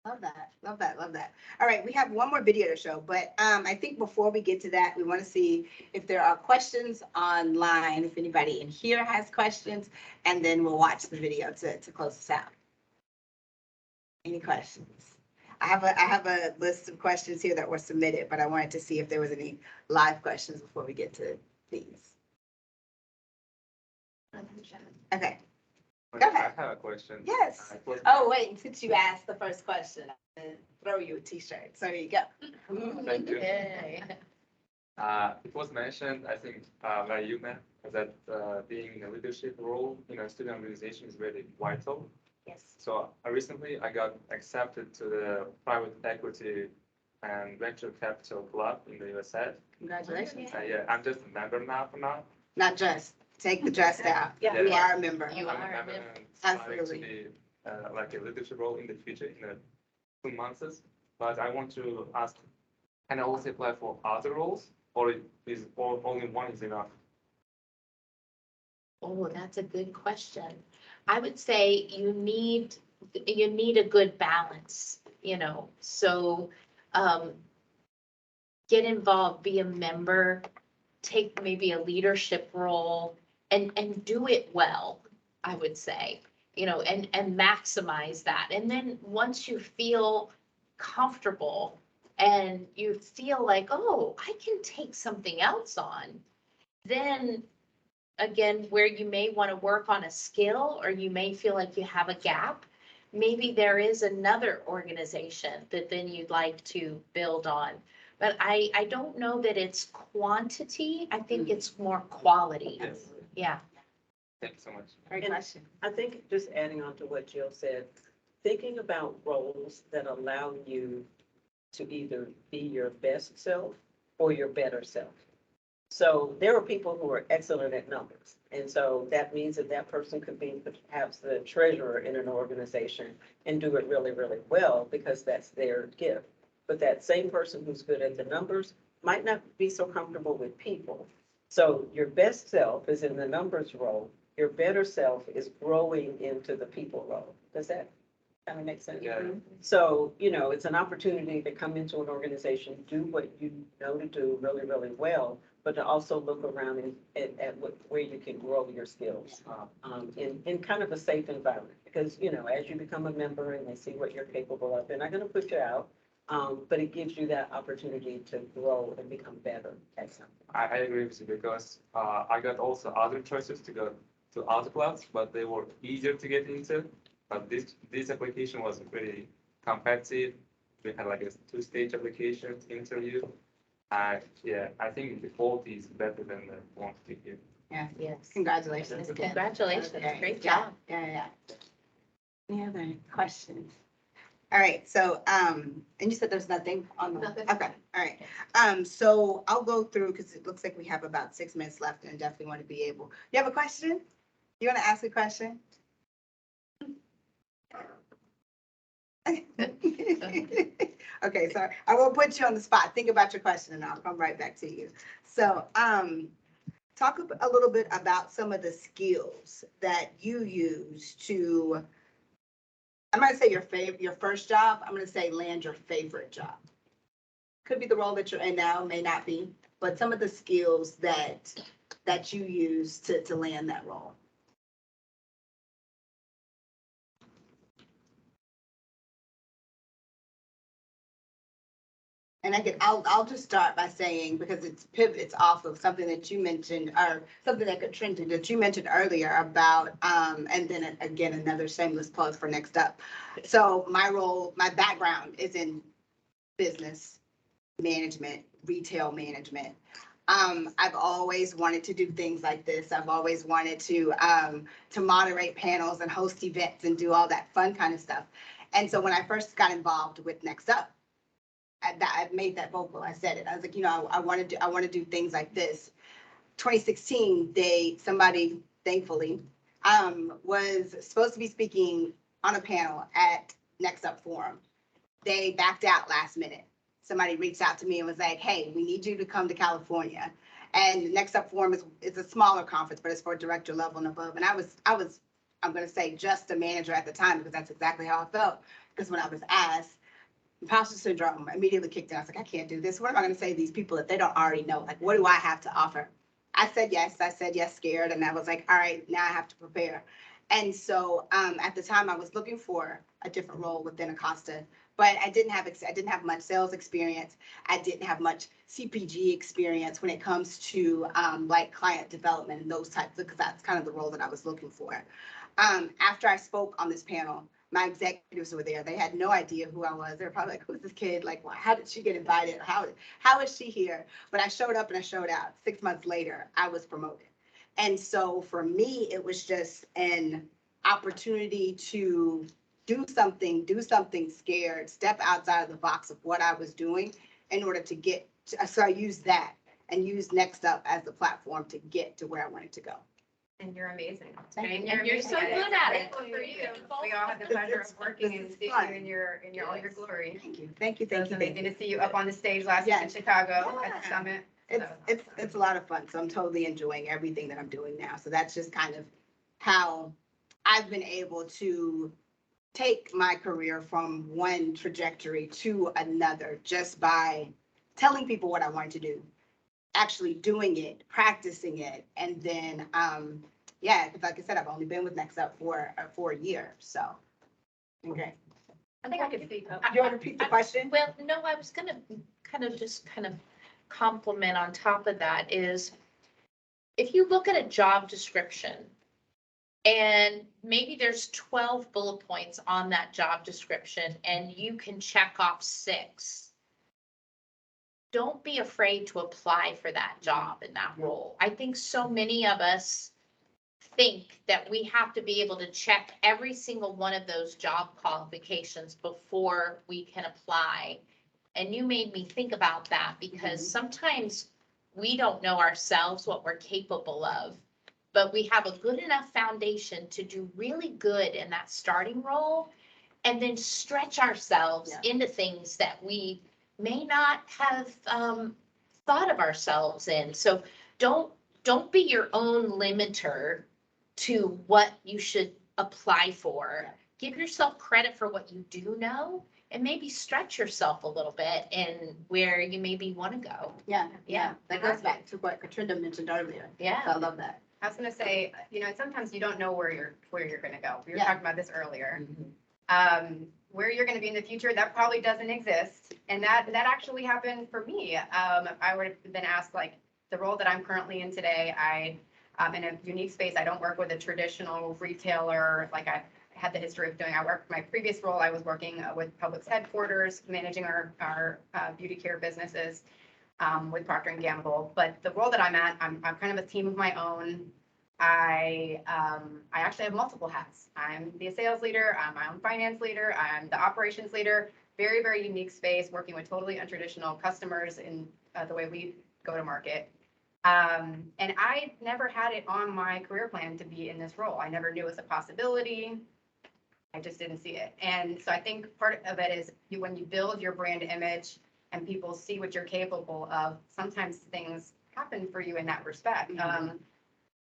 Love that, love that, love that. All right, we have one more video to show, but I think before we get to that, we want to see if there are questions online, if anybody in here has questions, and then we'll watch the video to close this out. Any questions? I have a list of questions here that were submitted, but I wanted to see if there was any live questions before we get to these. Okay, Go ahead. I have a question. yes. Oh, wait, since you asked the first question, I'm gonna throw you a t-shirt. So there you go. Thank you. Yay. It was mentioned, I think, by you, Matt, that being in a leadership role in a student organization is very vital. Yes. So recently I got accepted to the private equity and venture capital club in the USA. Congratulations. Yeah, I'm just a member now for now. Not just, take the dress out. Yeah. You are a member. You I'm are a a member member. and starting to Absolutely. be like a leadership role in the future in the 2 months. But I want to ask, can I also apply for other roles, or only one is enough? Oh, that's a good question. I would say you need a good balance, so get involved, be a member, take maybe a leadership role and do it well, I would say. and maximize that. And then once you feel comfortable and you feel like, oh, I can take something else on, then again, where you may want to work on a skill or you may feel like you have a gap, maybe there is another organization that then you'd like to build on. But I don't know that it's quantity. I think it's more quality. Yes. Yeah. Thank you so much. Great And- question. I think just adding on to what Jill said, thinking about roles that allow you to either be your best self or your better self. So there are people who are excellent at numbers. And so that means that that person could be perhaps the treasurer in an organization and do it really, really well because that's their gift. But that same person who's good at the numbers might not be so comfortable with people. So your best self is in the numbers role. Your better self is growing into the people role. Does that kind of make sense? Yeah. So, it's an opportunity to come into an organization, do what you know to do really, really well, but to also look around at where you can grow your skills in kind of a safe environment. Because, as you become a member and they see what you're capable of, they're not going to put you out, but it gives you that opportunity to grow and become better at something. I agree with you because I got also other choices to go to other clubs, but they were easier to get into. But this application was pretty competitive. We had like a 2-stage application interview. Yeah, I think the quality is better than the quantity here. Yeah, Yes. congratulations. Congratulations. Okay. Great Yeah, job. Yeah. Any other questions? All right, so, and you said there's nothing on the, Nothing. okay, all right. So I'll go through, because it looks like we have about 6 minutes left and definitely want to be able, you have a question? You want to ask a question? Okay, so I will put you on the spot. Think about your question and I'll come right back to you. So, talk a little bit about some of the skills that you use to, I'm gonna say your first job, I'm gonna say land your favorite job. Could be the role that you're in now, may not be, but some of the skills that you use to land that role. And I'll just start by saying, because it's off of something that you mentioned, or something that you mentioned earlier about, and then again, another shameless plug for Next Up. So my background is in business management, retail management. I've always wanted to do things like this. I've always wanted to moderate panels and host events and do all that fun kind of stuff. And so when I first got involved with Next Up, I made that vocal. I said it. I was like, I want to do things like this. 2016, somebody thankfully was supposed to be speaking on a panel at Next Up Forum. They backed out last minute. Somebody reached out to me and was like, hey, we need you to come to California. And Next Up Forum is a smaller conference, but it's for director level and above. And I was, I'm going to say just a manager at the time, because that's exactly how I felt. Because when I was asked, imposter syndrome immediately kicked in. I was like, I can't do this. What am I going to say to these people if they don't already know? Like, what do I have to offer? I said yes, scared. And I was like, all right, now I have to prepare. And so at the time I was looking for a different role within Acosta, but I didn't have much sales experience. I didn't have much CPG experience when it comes to like client development and those types, because that's kind of the role that I was looking for. After I spoke on this panel, my executives were there. They had no idea who I was. They were probably like, who's this kid? Like, how did she get invited? How is she here? But I showed up and I showed out. 6 months later, I was promoted. And so for me, it was just an opportunity to do something scared, step outside of the box of what I was doing in order to get, so I used that and used Next Up as the platform to get to where I wanted to go. And you're amazing. And you're you're so amazing good at it. Grateful for you. We all had the pleasure of working and seeing you in your all your glory. Thank you. So it's amazing to see you up on the stage last week in Chicago at the summit. It's a lot of fun. So I'm totally enjoying everything that I'm doing now. So that's just kind of how I've been able to take my career from one trajectory to another just by telling people what I wanted to do, actually doing it, practicing it, and then yeah, because like I said, I've only been with Next Up for a year, so. Okay. I think I could speak. You want to repeat the question? Well, no, I was gonna kind of compliment on top of that is if you look at a job description and maybe there's 12 bullet points on that job description and you can check off 6. Don't be afraid to apply for that job in that role. I think so many of us think that we have to be able to check every single one of those job qualifications before we can apply. And you made me think about that because sometimes we don't know ourselves what we're capable of, but we have a good enough foundation to do really good in that starting role and then stretch ourselves into things that we may not have thought of ourselves in. So don't be your own limiter to what you should apply for. Give yourself credit for what you do know and maybe stretch yourself a little bit in where you maybe want to go. Yeah. That goes back to what Katrinda mentioned earlier. Yeah. So I love that. I was gonna say, sometimes you don't know where you're gonna go. We were Yeah. talking about this earlier. Mm-hmm. Where you're gonna be in the future, that probably doesn't exist. And that actually happened for me. I would have been asked, like, the role that I'm currently in today, in a unique space, I don't work with a traditional retailer like I had the history of doing. My previous role, I was working with Publix headquarters, managing our beauty care businesses with Procter & Gamble. But the role that I'm at, I'm kind of a team of my own. I actually have multiple hats. I'm the sales leader, I'm my own finance leader, I'm the operations leader. Very, very unique space, working with totally untraditional customers in the way we go to market. And I never had it on my career plan to be in this role. I never knew it was a possibility. I just didn't see it. And so I think part of it is when you build your brand image and people see what you're capable of, sometimes things happen for you in that respect.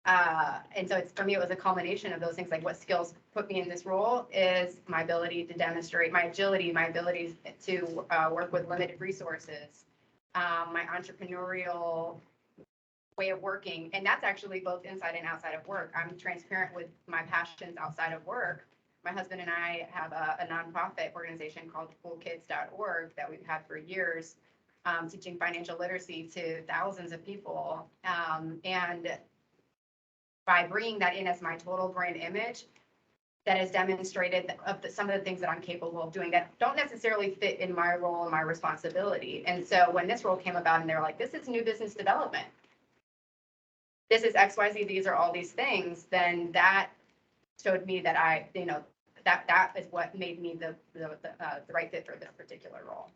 And so for me, it was a culmination of those things, like what skills put me in this role is my ability to demonstrate my agility, my ability to work with limited resources, my entrepreneurial way of working. And that's actually both inside and outside of work. I'm transparent with my passions outside of work. My husband and I have a nonprofit organization called coolkids.org that we've had for years, teaching financial literacy to thousands of people. And by bringing that in as my total brand image, that has demonstrated some of the things that I'm capable of doing that don't necessarily fit in my role and my responsibility. And so when this role came about and they're like, this is new business development, this is XYZ, these are all these things, then that showed me that that is what made me the right fit for this particular role.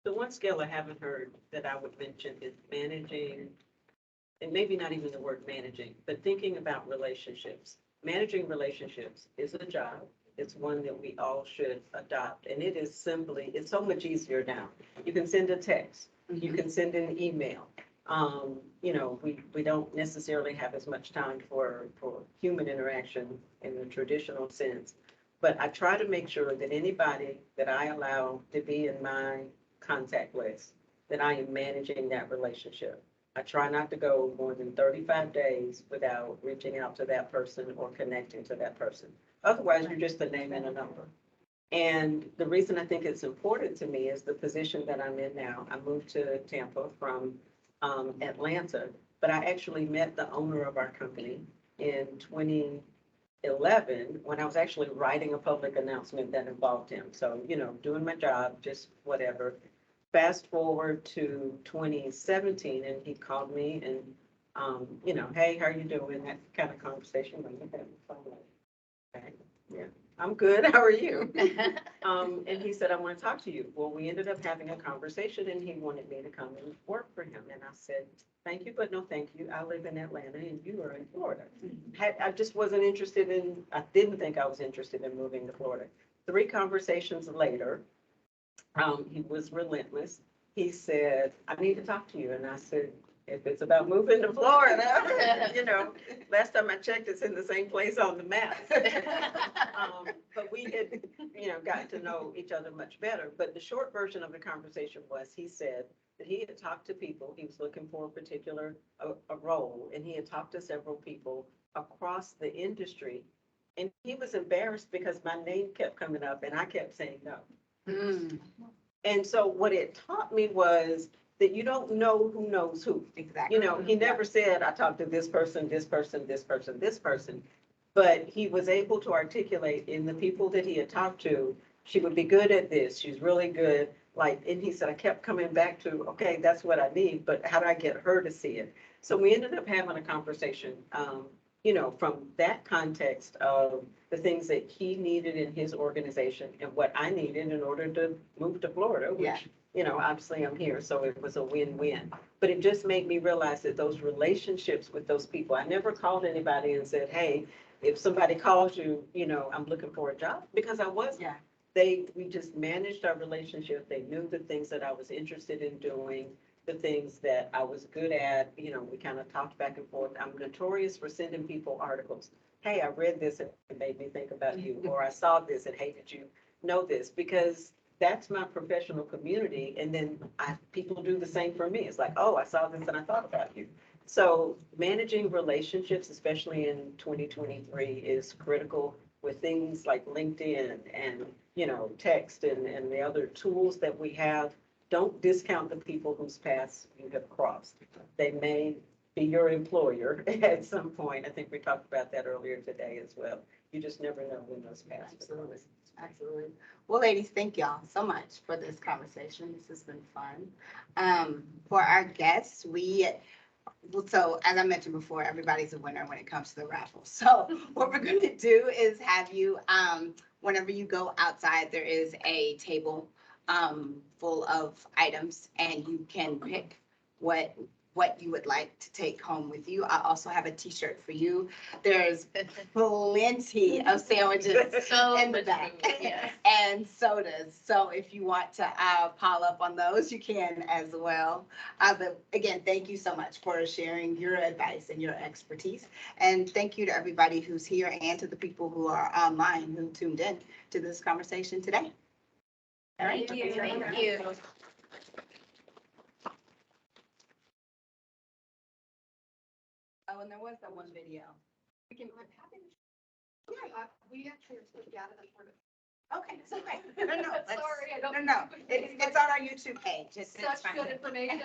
The one skill I haven't heard that I would mention is managing, and maybe not even the word managing, but thinking about relationships. Managing relationships is a job. It's one that we all should adopt. And it is simply, it's so much easier now. You can send a text, you can send an email. We don't necessarily have as much time for human interaction in the traditional sense. But I try to make sure that anybody that I allow to be in my contact list, that I am managing that relationship. I try not to go more than 35 days without reaching out to that person or connecting to that person. Otherwise, you're just a name and a number. And the reason I think it's important to me is the position that I'm in now. I moved to Tampa from Atlanta, but I actually met the owner of our company in 2011 when I was actually writing a public announcement that involved him. So, doing my job, just whatever. Fast forward to 2017, and he called me and, hey, how are you doing? That kind of conversation. Okay, yeah, I'm good. How are you? And he said, I want to talk to you. Well, we ended up having a conversation and he wanted me to come and work for him. And I said, thank you, but no thank you. I live in Atlanta and you are in Florida. I just wasn't I didn't think I was interested in moving to Florida. 3 conversations later, he was relentless. He said, I need to talk to you. And I said, if it's about moving to Florida, last time I checked, it's in the same place on the map. But we had, gotten to know each other much better. But the short version of the conversation was, he said that he had talked to people. He was looking for a particular a role, and he had talked to several people across the industry. And he was embarrassed because my name kept coming up and I kept saying no. Mm, And so what it taught me was that you don't know who knows who. exactly. You know, he never said, I talked to this person, this person, this person, this person. But he was able to articulate in the people that he had talked to, she would be good at this, she's really good. Like, and he said, I kept coming back to, okay, that's what I need, but how do I get her to see it? So we ended up having a conversation, you know, from that context of the things that he needed in his organization and what I needed in order to move to Florida, Yeah. which, you know, obviously I'm here, so it was a win-win. But it just made me realize that those relationships with those people, I never called anybody and said, hey, if somebody calls you, you know, I'm looking for a job, because I wasn't. Yeah. We just managed our relationship. They knew the things that I was interested in doing, the things that I was good at. You know, we kind of talked back and forth. I'm notorious for sending people articles. Hey, I read this and it made me think about you, or I saw this and hey, did you know this? Because that's my professional community. And then people do the same for me. It's like, oh, I saw this and I thought about you. So managing relationships, especially in 2023, is critical with things like LinkedIn and, you know, text and the other tools that we have. Don't discount the people whose paths you have crossed. They may be your employer at some point. I think we talked about that earlier today as well. You just never know when those paths cross. Absolutely. Absolutely. Well, ladies, thank y'all so much for this conversation. This has been fun. For our guests, so as I mentioned before, everybody's a winner when it comes to the raffle. So what we're going to do is have you, whenever you go outside, there is a table full of items and you can pick what you would like to take home with you. I also have a t-shirt for you. There's plenty of sandwiches So in the much back food, yes. and sodas. So if you want to pile up on those, you can as well. But again, thank you so much for sharing your advice and your expertise. And thank you to everybody who's here and to the people who are online who tuned in to this conversation today. All right. Thank you. Thank you. Oh, and there was that one video. We can, I'm happy to. Yeah, we actually are supposed to be out of the tournament. Okay, so great. No, let's- Sorry, I don't. No, it's on our YouTube page. It's Such fine. good information.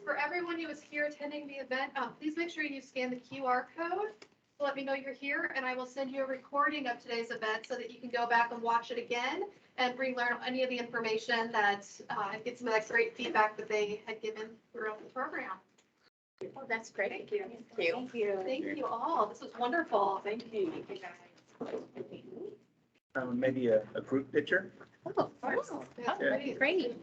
For everyone who is here attending the event, please make sure you scan the QR code to let me know you're here, and I will send you a recording of today's event so that you can go back and watch it again and relearn any of the information that, get some of that great feedback that they had given throughout the program. Oh, that's great. Thank you. Thank you. Thank you all. This was wonderful. Thank you. Maybe a group picture? Oh, of course. That's Yeah. great. Great.